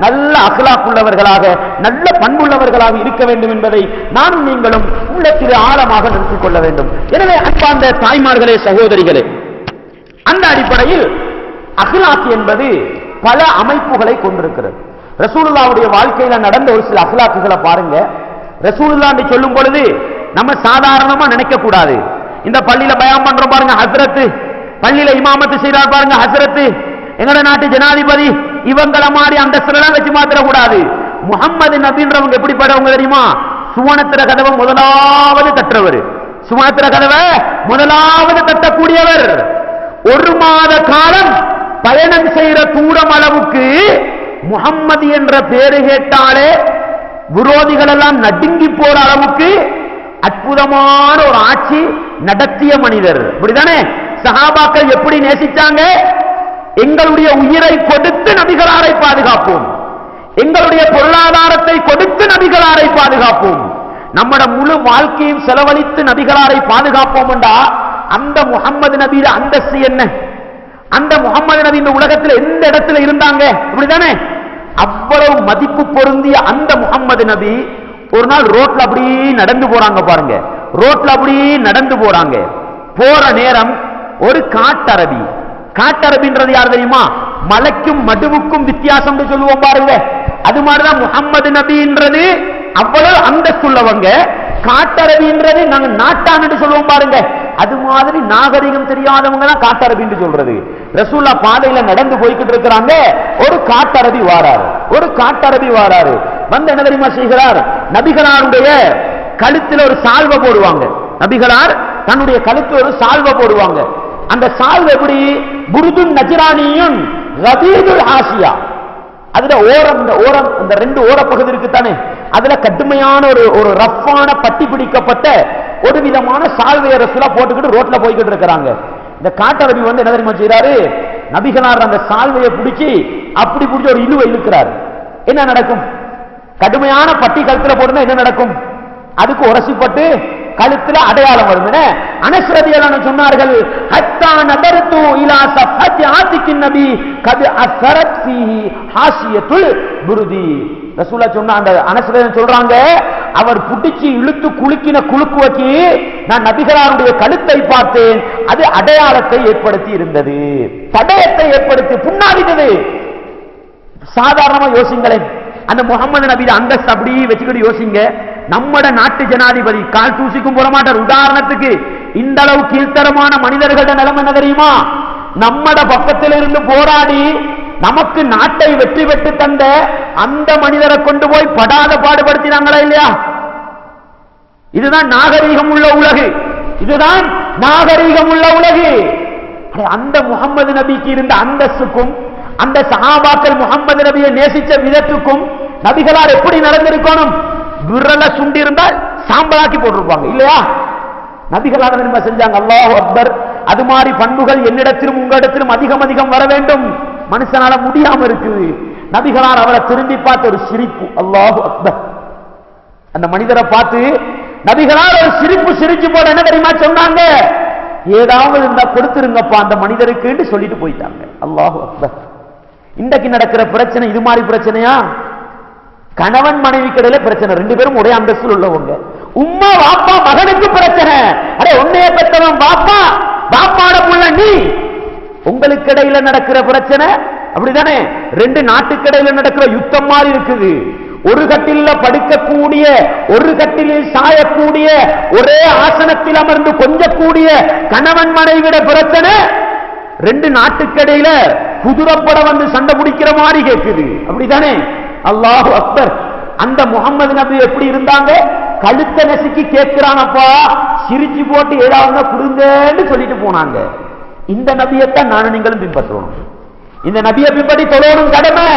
நல்ல அகலாக் உள்ளவர்களாக நல்ல பண்புள்ளவர்களாக இருக்க வேண்டும் என்பதை நானும் நீங்களும் உள்ளத்தில் ஆழமாக நிறுத்திக் கொள்ள வேண்டும். எனவே அன்பார்ந்த தாய்மார்களே, சகோதரிகளே, அந்த அடிப்படையில் அகலாக் என்பது பல அமைப்புகளை கொண்டிருக்கிறது. ரசூலுல்லாஹ்வுடைய வாழ்க்கையில நடந்த ஒரு சில அகலாக்குகளை பாருங்க. ரசூலுல்லாஹ் என்று சொல்லும் பொழுது நம்ம சாதாரணமா நினைக்க கூடாது. இந்த பள்ளியில பயான் பண்றோம் பாருங்க ஹஸ்ரத், பள்ளியில இமாமத்து செய்றார் பாருங்க ஹஸ்ரத், எங்கட நாட்டு ஜனாதிபதி, இவங்களை மாதிரி அந்தஸ்தெல்லாம் வச்சு மாத்திர கூடாது. முஹம்மது நபின்றவங்க எப்படிப்பட்டவங்க தெரியுமா? சுவனத்திர கதவை முதலாவது தட்டுறவர், சுவனத்திர கதவை முதலாவது தட்டக்கூடியவர். 1 மாத காலம் பயணம் செய்யற தூரம் அளவுக்கு முஹம்மது என்ற பேரு கேட்டாலே விரோதிகள் எல்லாம் நடுங்கி போற அளவுக்கு அற்புதமான ஒரு ஆட்சி நடத்திய மனிதர். இப்படிதானே? சஹாபாக்கள் எப்படி நேசிச்சாங்க? எங்களுடைய உயிரை கொடுத்து நபிகளாரை பாதுகாப்போம், எங்களுடைய பொருளாதாரத்தை கொடுத்து நபிகளாரை பாதுகாப்போம், நம்மட முழு வாழ்க்கையும் செலவழித்து நபிகளாரை பாதுகாப்போம் என்றா அந்த முஹம்மது நபியில அந்தஸ்து என்ன? அந்த முஹம்மது நபி இந்த உலகத்தில் எந்த இடத்துல இருந்தாங்க? இப்படிதானே? அவ்வளவு மதிப்பு பொருந்திய அந்த முஹம்மது நபி ஒரு நாள் ரோட்ல அப்படி நடந்து போறாங்க பாருங்க, ரோட்ல அப்படி நடந்து போறாங்க. போற நேரம் ஒரு காட்டரபி, காட்டரபின்றது யார் தெரியுமா? மலைக்கும் மடுவுக்கும் வித்தியாசம் சொல்லுவோம் பாருங்க. அது மாதிரிதான் முஹம்மது நபின்றது அவ்வளவு அந்தஸ்துள்ளவங்க, காட்டரபின்றது நாங்க நாட்டான்னு சொல்லுவோம் பாருங்க. அது மாதிரி நாகரிகம் தெரியாதவங்க தான் காட்டரபின்னு சொல்றது. ரசூல்லா பாதையில நடந்து போய்கிட்டு இருக்கிறாங்க, ஒரு காட்டரபி வாராரு, ஒரு காட்டரபி வாராரு. வந்து என்ன தெரியுமா செய்கிறார்? நபிகளாருடைய கழுத்துல ஒரு சால்வை போடுவாங்க. நபிகளார் தன்னுடைய கழுத்துல ஒரு சால்வை போடுவாங்க. அந்த சால்வை எப்படி? புருதுன் நஜ்ரானியும் ரபீதுல் ஆசியா, அதுல ஓரம், இந்த ஓரம், இந்த 2 ஓரப்பகுதி இருக்குத்தானே, அதுல கடுமையான ஒரு ரஃப்பான பட்டி பிடிக்கப்பட்ட ஒரு விதமான சால்வையை ரசூலா போட்டுக்கிட்டு ரோட்ல போய்கிட்டு இருக்கிறாங்க. இந்த காட்டரபி வந்து என்ன தெரியுமா செய்யறாரு? நபிகளார் அந்த சால்வையை பிடிச்சி அப்படி பிடிச்சி ஒரு இழுவை இழுக்கிறார். என்ன நடக்கும்? கடுமையான பட்டி கழுத்துல போடுனா என்ன நடக்கும்? அதுக்கு உரசிப்பட்டு கழுத்துல அடையாளம் வரும். அனஸ் ரலியல்லாஹு அன்ஹு சொன்னார்கள், ஹத்தா நதர்து இலா சஃபத்தி ஆதிகின் நபி கத் அஸரத் ஃபீஹி ஹாஷியத்துல் புருதி. ரசூலுல்லாஹ் சொன்ன அந்த அனஸ் ரலியல்லாஹு சொல்றாங்க, அவர் புடிச்சு இழுத்து குலுக்கின குலுக்குவக்கு நான் நபிகளாருடைய கழுத்தை பார்த்தேன், அது அடையாளத்தை ஏற்படுத்தி இருந்தது, தடயத்தை ஏற்படுத்தி புண்ணாடித்தது. சாதாரணமா யோசிங்களேன், அந்த முஹம்மது நபி அந்தஸ்து அப்படி வச்சுக்கிட்டு யோசிங்க. நம்மட நாட்டு ஜனாதிபதி கால் தூசிக்கும் போட மாட்டார். உதாரணத்துக்கு இந்த அளவு கீழ்த்தரமான மனிதர்களோட நிலைமை என்ன தெரியுமா? நம்மட பக்கத்தில் இருந்து போராடி நமக்கு நாட்டை வெற்றி பெற்று தந்த அந்த மனிதரை கொண்டு போய் படாத பாடுபடுத்தினாங்களா இல்லையா? இதுதான் நாகரீகம் உள்ள உலகு, இதுதான் நாகரீகம் உள்ள உலகு. அந்த முஹம்மது நபிக்கு இருந்த அந்தஸ்துக்கும் அந்த சஹாபாக்கள் முஹம்மது நபியை நேசிச்ச விதத்துக்கும் நபிகளார் எப்படி நடந்திருக்கணும்? விரல சுண்டி இருந்தால் சாம்பலாக்கி போட்டிருப்பாங்க இல்லையா? நபிகளார் என்ன செஞ்சாங்க? அல்லாஹு அக்பர். அது மாதிரி பண்புகள் என்னிடத்திலும் உங்களிடத்திலும் அதிகம் அதிகம் வர வேண்டும். மனுஷனால முடியாம இருக்குது. நபிகளார் அவரை திரும்பி பார்த்து ஒரு சிரிப்பு, அல்லாஹு அக்பர். அந்த மனிதரை பார்த்து நபிகளார் ஒரு சிரிப்பு சிரிச்சு போட என்ன தெரியுமா சொன்னாங்க? ஏதாவது இருந்தா கொடுத்துருங்கப்பா அந்த மனிதருக்கு சொல்லிட்டு போயிட்டாங்க. அல்லாஹு அக்பர். இன்றைக்கு நடக்கிற பிரச்சனை இது மாதிரி பிரச்சனையா? கணவன் மனைவி கடையில பிரச்சனை, 2 பேரும் ஒரே அந்தஸ்தில் உள்ளவங்க, உம்மா வாப்பா மகனுக்கு பிரச்சனை. அடே உன்னைய பெற்றவன் வாப்பா, வாப்பாட புள்ள நீ. உங்களுக்கு இடையில நடக்கிற பிரச்சனை அப்படிதானே? ரெண்டு நாட்டுக்கு இடையில நடக்கிற யுத்தம் மாதிரி இருக்குது. ஒரு கட்டில படுக்கக்கூடிய, ஒரு கட்டிலில் சாயக்கூடிய, ஒரே ஆசனத்தில் அமர்ந்து கொஞ்சக்கூடிய கணவன் மனைவிட பிரச்சனை ரெண்டு நாட்டுக்கு இடையில குதிரைப்பட வந்து சண்டை பிடிக்கிற மாதிரி கேட்குது. அப்படிதானே? அல்லாஹு அக்பர். அந்த முகமது நபி எப்படி இருந்தாங்க? கழுத்தை நசுக்கி கேட்கிறானப்பா, சிரிச்சு போட்டு ஏதாவது குடுங்கன்னு சொல்லிட்டு போனாங்க. இந்த நபியைத்தான் நானும் நீங்களும் பின்பற்றணும். இந்த நபியை பின்பற்றி தொழணும் கடமை,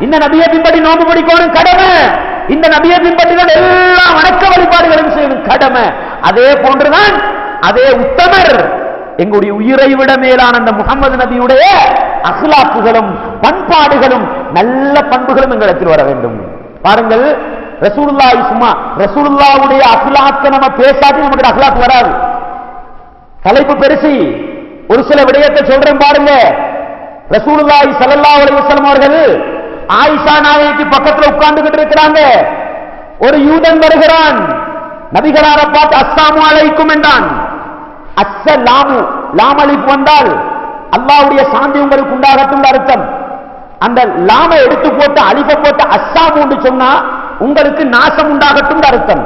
இந்த நபியை பின்பற்றி நோம்பு பிடிக்கணும் கடமை, இந்த நபியை பின்பற்றி எல்லா வணக்க வழிபாடுகளும் செய்யணும் கடமை. அதே போன்றுதான் அதே உத்தமர் எங்களுடைய உயிரை விட மேலான அந்த முகமது நபியுடைய அஹ்லாக்குகளும் பண்பாடுகளும் நல்ல பண்புகளும் எங்களிடத்தில் வர வேண்டும். பாருங்கள், ரசூலுல்லாஹி சும்மா ரசூலுல்லாஹ்வுடைய அஹ்லாக்க நம்ம பேசாட்டி நமக்கு அஹ்லாக் வராது. தலைப்பு பெருசி, ஒரு சில விடயத்தை சொல்றேன் பாருங்க. ரசூலுல்லாஹி ஸல்லல்லாஹு அலைஹி வஸல்லம் அவர்கள் ஆயிஷா நாயகி பக்கத்துல உட்கார்ந்துகிட்டு இருக்கிறாங்க. ஒரு யூதன் வருகிறான், நபிகளாரை பார்த்து அஸ்ஸலாமு அலைக்கும் என்றான். அஸ்ஸலாமு லாம் அலிஃப் வந்தால் அல்லாஹ்வுடைய சாந்தி உங்களுக்கு உண்டாகட்டும் அர்த்தம். அந்த லாம எடுத்து போட்டு அலிஃப போட்டு அஸ்ஸாமு என்று சொன்னா உங்களுக்கு நாசம் உண்டாகட்டும் அர்த்தம்.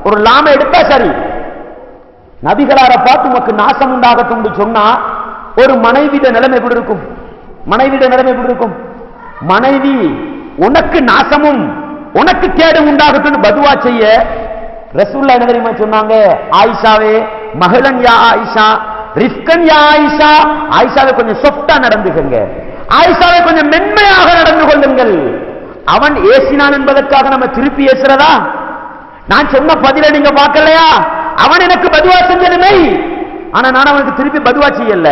ஒரு லாம எடுத்தா சரி. நபிகளாரை பார்த்து உனக்கு நாசம் உண்டாகட்டும் சொன்னா ஒரு மனைவிட நிலைமை எப்படி இருக்கும்? மனைவிட நிலைமை எப்படி இருக்கும்? மனைவி உனக்கு நாசமும் உனக்கு கேடு உண்டாகட்டும் பதுவா செய்ய ரசூலுல்லாஹ் என்ன தெரியுமா சொன்னாங்க? ஆயிஷாவே மகளன் யா ஆயிஷா, ரிஃப்கன் யா ஆயிஷா, ஆயிஷாவை கொஞ்சம் சாஃப்ட்டா நடந்துக்கங்க, ஆயிஷாவை கொஞ்சம் மென்மையாக நடந்து கொள்ளுங்கள். அவன் ஏசினான் என்பதற்காக நம்ம திருப்பி ஏசுறதா? நான் சொன்ன பதிலை நீங்க பார்க்கலையா? அவன் எனக்கு பதுவா செஞ்சதுமே, ஆனா நான் அவனுக்கு திருப்பி பதுவா செய்யல.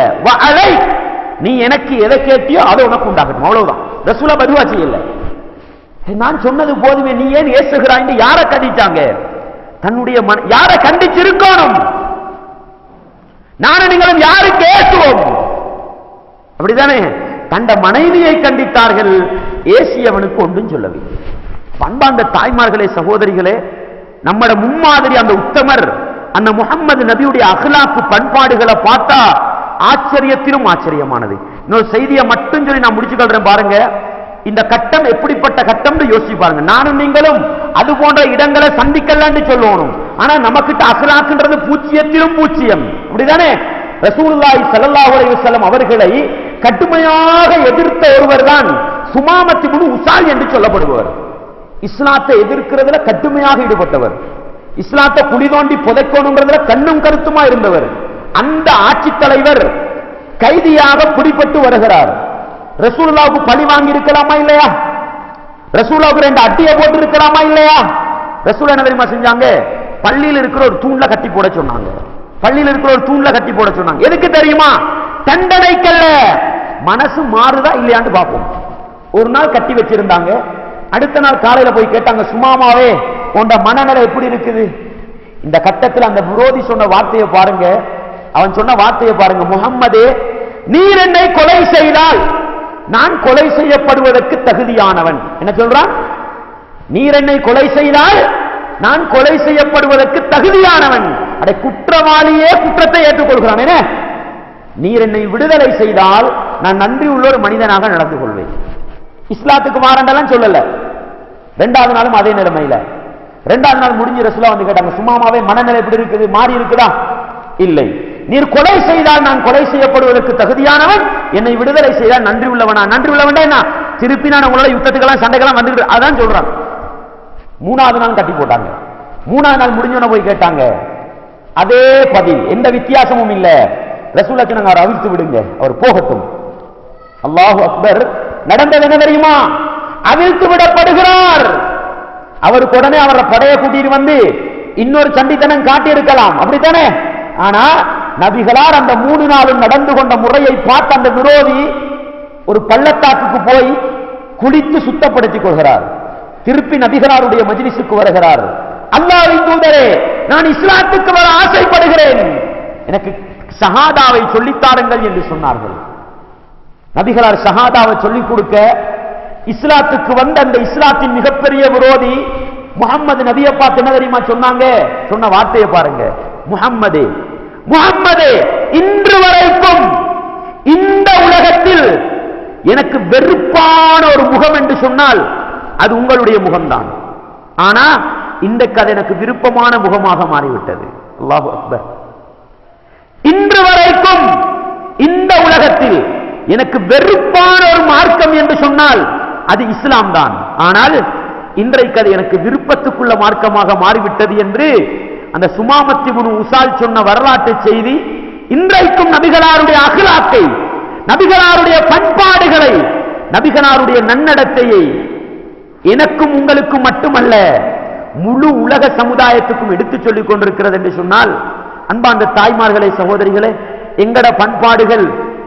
நீ எனக்கு எதை கேட்டியோ அதை உனக்கு உண்டாகட்டும், அவ்வளவுதான். ரசூலா பதுவா செய்யல. நான் சொன்னது போதுமே, நீ ஏன் ஏசுகிறாய்? யாரை கண்டிச்சாங்க? தன்னுடைய யாரை கண்டிச்சிருக்கணும்? நானும் நீங்களும் யாருக்கு ஏசுவோம்? அப்படிதானே? தந்த மனைவியை கண்டித்தார்கள், ஏசியவனுக்கு ஒன்றும் சொல்லவில்லை. பண்பார்ந்த தாய்மார்களே, சகோதரிகளே, நம்மட முன்மாதிரி அந்த உத்தமர் அந்த முஹம்மது நபியுடைய அஹ்லாக்கு பண்பாடுகளை பார்த்தா ஆச்சரியத்திலும் ஆச்சரியமானது. இன்னொரு செய்தியை மட்டும் சொல்லி நான் முடிச்சு கொள்றேன் பாருங்க. இந்த கட்டம் எப்படிப்பட்ட கட்டம் யோசிச்சு பாருங்க. நானும் நீங்களும் அது போன்ற இடங்களை சந்திக்கலான்னு சொல்லணும். ஆனா நமக்கிட்ட அஹ்லாக்குன்றது பூச்சியத்திலும் பூச்சியம். அப்படிதானே? ரசூலுல்லாஹி ஸல்லல்லாஹு அலைஹி வஸல்லம் அவர்களை கடுமையாக எதிர்த்த ஒருவர் தான் சுமாமத் இப்னு உசால் என்று சொல்லப்படுபவர். இஸ்லாத்தை எதிர்க்கிறதுல கடுமையாக ஈடுபட்டவர், இஸ்லாத்தை குழி தோண்டி புதைக்கணுங்கிறதுல கண்ணும் கருத்துமா இருந்தவர். அந்த ஆட்சி தலைவர் கைதியாக பிடிபட்டு வருகிறார். ரசூலுல்லாஹ்வுக்கு பழி வாங்கி இருக்கலாமா இல்லையா? ரசூலுல்லாஹ்வுக்கு 2 அட்டியை போட்டு இருக்கலாமா இல்லையா? ரசூல் என்ன தெரியுமா செஞ்சாங்க? பள்ளியில் இருக்கிற ஒரு தூண்ல கட்டி போட சொன்னாங்க. பள்ளியில் இருக்கிற ஒரு தூண்ல கட்டி போட சொன்னாங்க. எதுக்கு தெரியுமா? தண்டனைக்கல்ல, மனசு மாறுதா இல்லையான்னு பார்ப்போம். ஒரு நாள் கட்டி வச்சிருந்தாங்க. அடுத்த நாள் காலையில போய் கேட்டாங்க, சுமாமாவே உண்ட மனநிலை எப்படி இருக்குது? இந்த கட்டத்தில் அந்த விரோதி சொன்ன வார்த்தையை பாருங்க. அவன் சொன்ன வார்த்தையை பாருங்க, முஹம்மதே, நீர் என்னை கொலை செய்தால் நான் கொலை செய்யப்படுவதற்கு தகுதியானவன். என்ன சொல்றான்? நீர் என்னை கொலை செய்தால் நான் கொலை செய்யப்படுவதற்கு தகுதியானவன். அடே, குற்றவாளியே குற்றத்தை ஏற்றுக்கொள்கிறான். என்ன? நீர் என்னை விடுதலை செய்தால் நான் நன்றி உள்ள ஒரு மனிதனாக நடந்து கொள்வேன். இஸ்லாத்துக்கு மாறண்டெல்லாம் சொல்லல. 2வது நாளும் அதே நிலைமையில. 2வது நாள் முடிஞ்சு ரசூலா வந்து கேட்டாங்க, சும்மாவே மனநிலை எப்படி இருக்குது? மாறி இருக்குதா? இல்லை. நீர் கொலை செய்தால் நான் கொலை செய்யப்படுவதற்கு தகுதியானவன், என்னை விடுதலை செய்தால் நன்றி உள்ளவனா? நன்றி உள்ளவன் என்ன? திருப்பி நான் உங்களோட யுத்தத்துக்கெல்லாம் சண்டைக்கெல்லாம் வந்துட்டு அதான் சொல்றான். 3வது நாள் கட்டி போட்டாங்க. 3வது நாள் முடிஞ்சோன்னு போய் கேட்டாங்க, அதே பதில், எந்த வித்தியாசமும் இல்ல. ரசூலுல்லாஹ் நாங்க அவரை அவிழ்த்து விடுங்க, அவர் போகட்டும். அல்லாஹு அக்பர். நடந்தது என்ன தெரியுமா? அவிழ்த்து விடப்படுகிறார். அவருக்கு உடனே அவரை படையை கூட்டிட்டு வந்து இன்னொரு சண்டித்தனம் காட்டி இருக்கலாம், அப்படித்தானே? ஆனா நபிகளார் அந்த 3 நாளும் நடந்து கொண்ட முறையை பார்த்த அந்த விரோதி ஒரு பள்ளத்தாக்குக்கு போய் குளித்து சுத்தப்படுத்திக் கொள்கிறார். திருப்பி நபிகளாருடைய மஜ்லிஸுக்கு வருகிறார். அல்லாஹ்வின் தூதரே, நான் இஸ்லாத்துக்கு வர ஆசைப்படுகிறேன், எனக்கு ஷஹாதாவை சொல்லித்தாருங்கள் என்று சொன்னார்கள். நபிகளார் ஷஹாதாவை சொல்லிக் கொடுக்க இஸ்லாத்துக்கு வந்த அந்த இஸ்லாத்தின் மிகப்பெரிய விரோதி முஹம்மது நபியை பார்த்து என்ன தெரியுமா சொன்னாங்க? சொன்ன வார்த்தையை பாருங்க, முஹம்மதே முஹம்மதே, இன்று வரைக்கும் இந்த உலகத்தில் எனக்கு வெறுப்பான ஒரு முகம் என்று சொன்னால் அது உங்களுடைய முகம்தான். ஆனா இந்த கதை எனக்கு விருப்பமான முகமாக மாறிவிட்டது. அல்லாஹு அக்பர். இன்று வரைக்கும் இந்த உலகத்தில் எனக்கு வெறுப்பான ஒரு மார்க்கம் என்று சொன்னால் அது இஸ்லாம் தான். ஆனால் இன்றைக்கு அது எனக்கு விருப்பத்துக்குள்ள மார்க்கமாக மாறிவிட்டது என்று அந்த சுமாமத்தி இப்னு உசால் சொன்ன வரலாற்று செய்தி இன்றைக்கும் நபிகளாருடைய அக்லாக்கை, நபிகளாருடைய பண்பாடுகளை, நபிகளாருடைய நன்னடத்தையை எனக்கும் உங்களுக்கும் மட்டுமல்ல முழு உலக சமுதாயத்துக்கும் எடுத்து சொல்லிக் கொண்டிருக்கிறது என்று சொன்னால், அன்பார்ந்த தாய்மார்களே, சகோதரிகளே, எங்கட பண்பாடுகள்,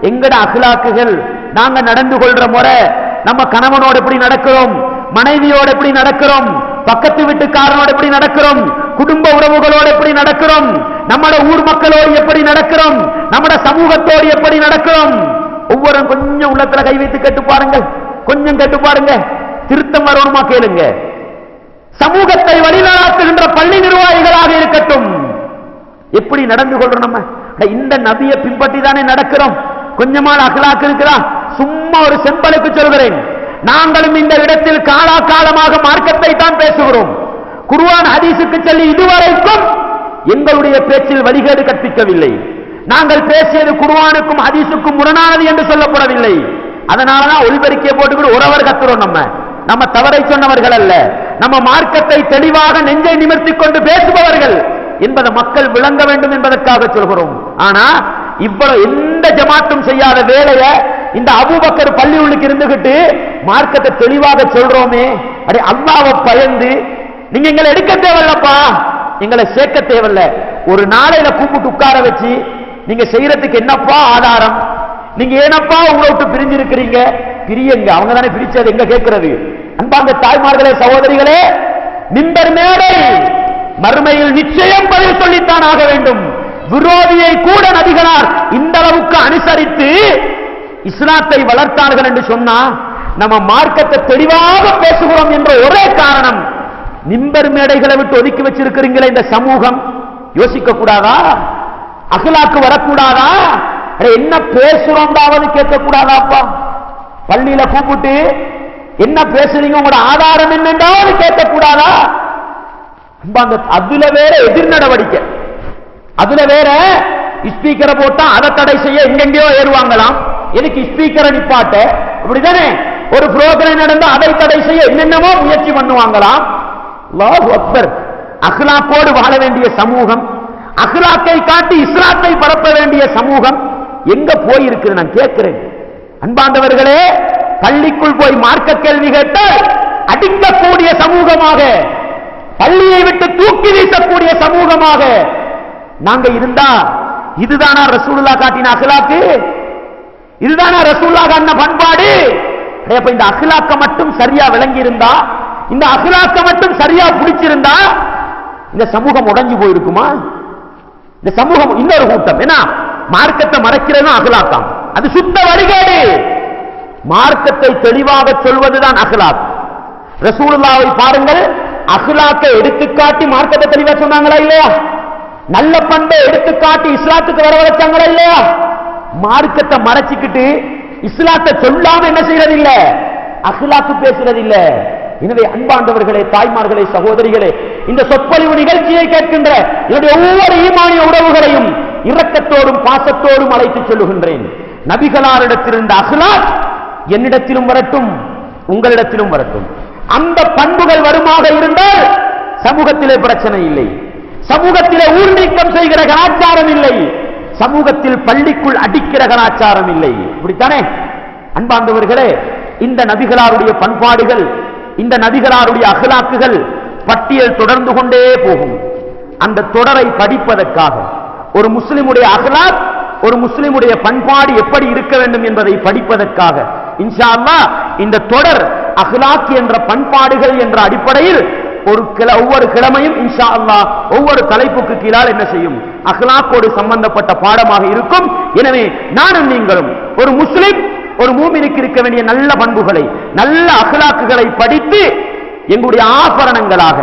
எங்கட அக்லாக்குகள், நாங்க நடந்து கொள்ற முறை, நம்ம கணவனோடு எப்படி நடக்கிறோம், மனைவியோடு எப்படி நடக்கிறோம், பக்கத்து வீட்டுக்காரனோடு எப்படி நடக்கிறோம், குடும்ப உறவுகளோடு எப்படி நடக்கிறோம், நம்மட ஊர் மக்களோடு எப்படி நடக்கிறோம், நம்மட சமூகத்தோடு எப்படி நடக்கிறோம், ஒவ்வொரு கொஞ்சம் உள்ளத்துல கை வைத்து கேட்டு பாருங்க, கொஞ்சம் கேட்டு பாருங்க, திருத்தம் வரணுமா கேளுங்க. சமூகத்தை வழிநடத்துகின்ற பள்ளி நிர்வாகிகளாக இருக்கட்டும், எப்படி நடந்து கொள்றோம்? நம்ம இந்த நபியை பின்பற்றி தானே நடக்கிறோம். கொஞ்சமான அகலாக்கு இருக்கிறா? சும்மா ஒரு செம்பலுக்கு சொல்கிறேன், நாங்களும் இந்த இடத்தில் காலாகாலமாக மார்க்கத்தை தான் பேசுகிறோம். குர்ஆன் ஹதீஸுக்கு சொல்லி இதுவரைக்கும் எங்களுடைய பேச்சில் வழிகேடு கற்பிக்கவில்லை. நாங்கள் பேசியது குர்ஆனுக்கும் ஹதீஸுக்கும் முரணானது என்று சொல்லப்படவில்லை. அதனாலதான் ஒலிபெருக்கியை போட்டுக்கிட்டு ஒருவர் கத்துறோம். நம்ம தவறை சொன்னவர்கள் அல்ல, நம்ம மார்க்கத்தை தெளிவாக நெஞ்சை நிமிர்த்திக் கொண்டு பேசுபவர்கள் என்பதை மக்கள் விளங்க வேண்டும் என்பதற்காக சொல்கிறோம். ஆனா இவ்வளவு எந்த ஜமாத்தும் செய்யாத வேலையை இந்த அபூபக்கர் பள்ளி உள்ளுக்கு இருந்துகிட்டு மார்க்கத்தை தெளிவாக சொல்றோமே, அடே அல்லாஹ்வை பயந்து நீங்க எங்களை எடுக்க தேவையில்லப்பா, எங்களை சேர்க்க தேவையில்ல, ஒரு நாளையில கூப்பிட்டு உட்கார வச்சு நீங்க செய்யறதுக்கு என்னப்பா ஆதாரம், நீங்க ஏனப்பா உங்களை விட்டு பிரிஞ்சிருக்கிறீங்க, பிரியங்க, அவங்க தானே பிரிச்சது, எங்க கேட்கிறது? அன்பார்ந்த தாய்மார்களே, சகோதரிகளே, மிம்பர் மேடை மறுமையில் நிச்சயம் பதில் சொல்லித்தான் ஆக வேண்டும். விரோதியை கூட நபிகளார் இந்த அளவுக்கு அனுசரித்து இஸ்லாத்தை வளர்த்தார்கள் என்று சொன்னா, நம்ம மார்க்கத்தை தெளிவாக பேசுகிறோம் என்ற ஒரே காரணம், மிம்பர் மேடைகளை விட்டு ஒதுக்கி வச்சிருக்கிறீங்களே இந்த சமூகம், யோசிக்க கூடாதா? அகலாக்கு வரக்கூடாதா? என்ன பேசுறோம்டாவது கேட்க கூடாதாப்பா? பள்ளியில கூப்பிட்டு என்ன பேசுறீங்க, உங்களோட ஆதாரம் என்னென்றாவது கேட்க கூடாதா? அதுல வேற எதிர் நடவடிக்கை, அதுல வேற ஸ்பீக்கரை போட்டா அதை தடை செய்ய எங்கெங்கயோ ஏறுவாங்களாம். எனக்கு ஸ்பீக்கரை நிப்பாட்ட, அப்படிதானே? ஒரு புரோகிராம் நடந்து அதை தடை செய்ய என்னென்னமோ முயற்சி பண்ணுவாங்களாம். அல்லாஹு அக்பர். அக்லாக்கோடு வாழ வேண்டிய சமூகம், அக்லாக்கை காட்டி இஸ்லாத்தை பரப்ப வேண்டிய சமூகம் எங்க போயிருக்குது நான் கேட்கிறேன். அன்பாண்டவர்களே, பள்ளிக்குள் போய் மார்க்க கேள்வி கேட்டால் அடிக்கக்கூடிய சமூகமாக, பள்ளியை விட்டு தூக்கி வீசக்கூடிய சமூகமாக நாங்க இருந்தா, இதுதானா ரசூலுல்லாஹ் காட்டின அக்லாக்கு? இதுதானா ரசூலுல்லாஹ் காட்டின பண்பாடு? இந்த அக்லாக்க மட்டும் சரியா விளங்கி இருந்தா, இந்த அக்லாக்க மட்டும் சரியா பிடிச்சிருந்தா இந்த சமூகம் உடைஞ்சு போயிருக்குமா? இந்த சமூகம் இன்னொரு கூட்டம் என்ன மார்க்கத்தை மறைக்கிறது அக்லாக்காம், அது சுத்த வழிகேடு. மார்க்கத்தை தெளிவாக சொல்வதுதான் அக்லாக். ரசூலுல்லாஹை பாருங்கள், அக்லாக்கை எடுத்துக்காட்டி மார்க்கத்தை தெளிவா சொன்னாங்களா இல்லையா? நல்ல பண்பை எடுத்துக்காட்டி இஸ்லாத்துக்கு வர வச்சாங்களா இல்லையா? மார்க்கத்தை மறைச்சிக்கிட்டு இஸ்லாத்தை சொல்லாம என்ன செய்யறது இல்ல, அக்லாக்கு பேசுறது இல்ல. எனவே அன்பாண்டவர்களே, தாய்மார்களே, சகோதரிகளே, இந்த சொற்பொழிவு நிகழ்ச்சியை கேட்கின்ற என்னுடைய ஒவ்வொரு ஈமானிய உறவுகளையும் இரக்கத்தோடும் பாசத்தோடும் அழைத்து சொல்லுகின்றேன். நபிகளாரிடத்தில் இருந்த அக்லாக் என்னிடத்திலும் வரட்டும், உங்களிடத்திலும் வரட்டும். அந்த பண்புகள் வருமாக இருந்தால் சமூகத்திலே பிரச்சனை இல்லை, சமூகத்திலே ஊர் நீக்கம் செய்கிற கலாச்சாரம் இல்லை, சமூகத்தில் பள்ளிக்குள் அடிக்கிற கலாச்சாரம் இல்லை. இப்படித்தானே அன்பார்ந்தவர்களே? இந்த நபிகளாருடைய பண்பாடுகள், இந்த நபிகளாருடைய அக்லாக்குகள் பட்டியல் தொடர்ந்து கொண்டே போகும். அந்த தொடரை படிப்பதற்காக ஒரு முஸ்லிமுடைய அக்லாக், ஒரு முஸ்லிமுடைய பண்பாடு எப்படி இருக்க வேண்டும் என்பதை படிப்பதற்காக இன்ஷா அல்லாஹ் இந்த தொடர் அக்லாக் என்ற பண்பாடுகள் என்ற அடிப்படையில் ஒவ்வொரு கிழமையும் இன்ஷா அல்லாஹ் ஒவ்வொரு தலைப்புக்கு கீழால் என்ன செய்யும், அக்லாக்கோடு சம்பந்தப்பட்ட பாடமாக இருக்கும். எனவே நானும் நீங்களும் ஒரு முஸ்லிம், ஒரு மூமினுக்கு இருக்க வேண்டிய நல்ல பண்புகளை, நல்ல அக்லாக்குகளை படித்து எங்களுடைய ஆபரணங்களாக,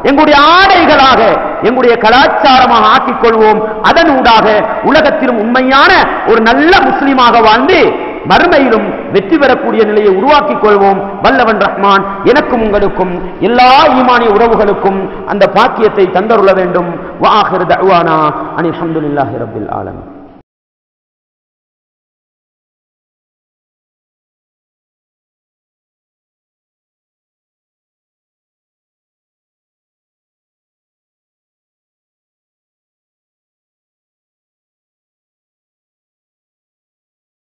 எங்களுடைய ஆடைகளாக, எங்களுடைய கலாச்சாரமாக ஆக்கிக் கொள்வோம். அதனூடாக உலகத்திலும் உண்மையான ஒரு நல்ல முஸ்லிமாக வாழ்ந்து மறுமையிலும் வெற்றி பெறக்கூடிய நிலையை உருவாக்கிக் கொள்வோம். வல்லவன் ரஹ்மான் எனக்கும் உங்களுக்கும் எல்லா ஈமானிய உறவுகளுக்கும் அந்த பாக்கியத்தை தந்தருள வேண்டும். வ ஆகிரு தஅவானா அனில் ஹம்துலில்லாஹி ரப்பில் ஆலமீன்.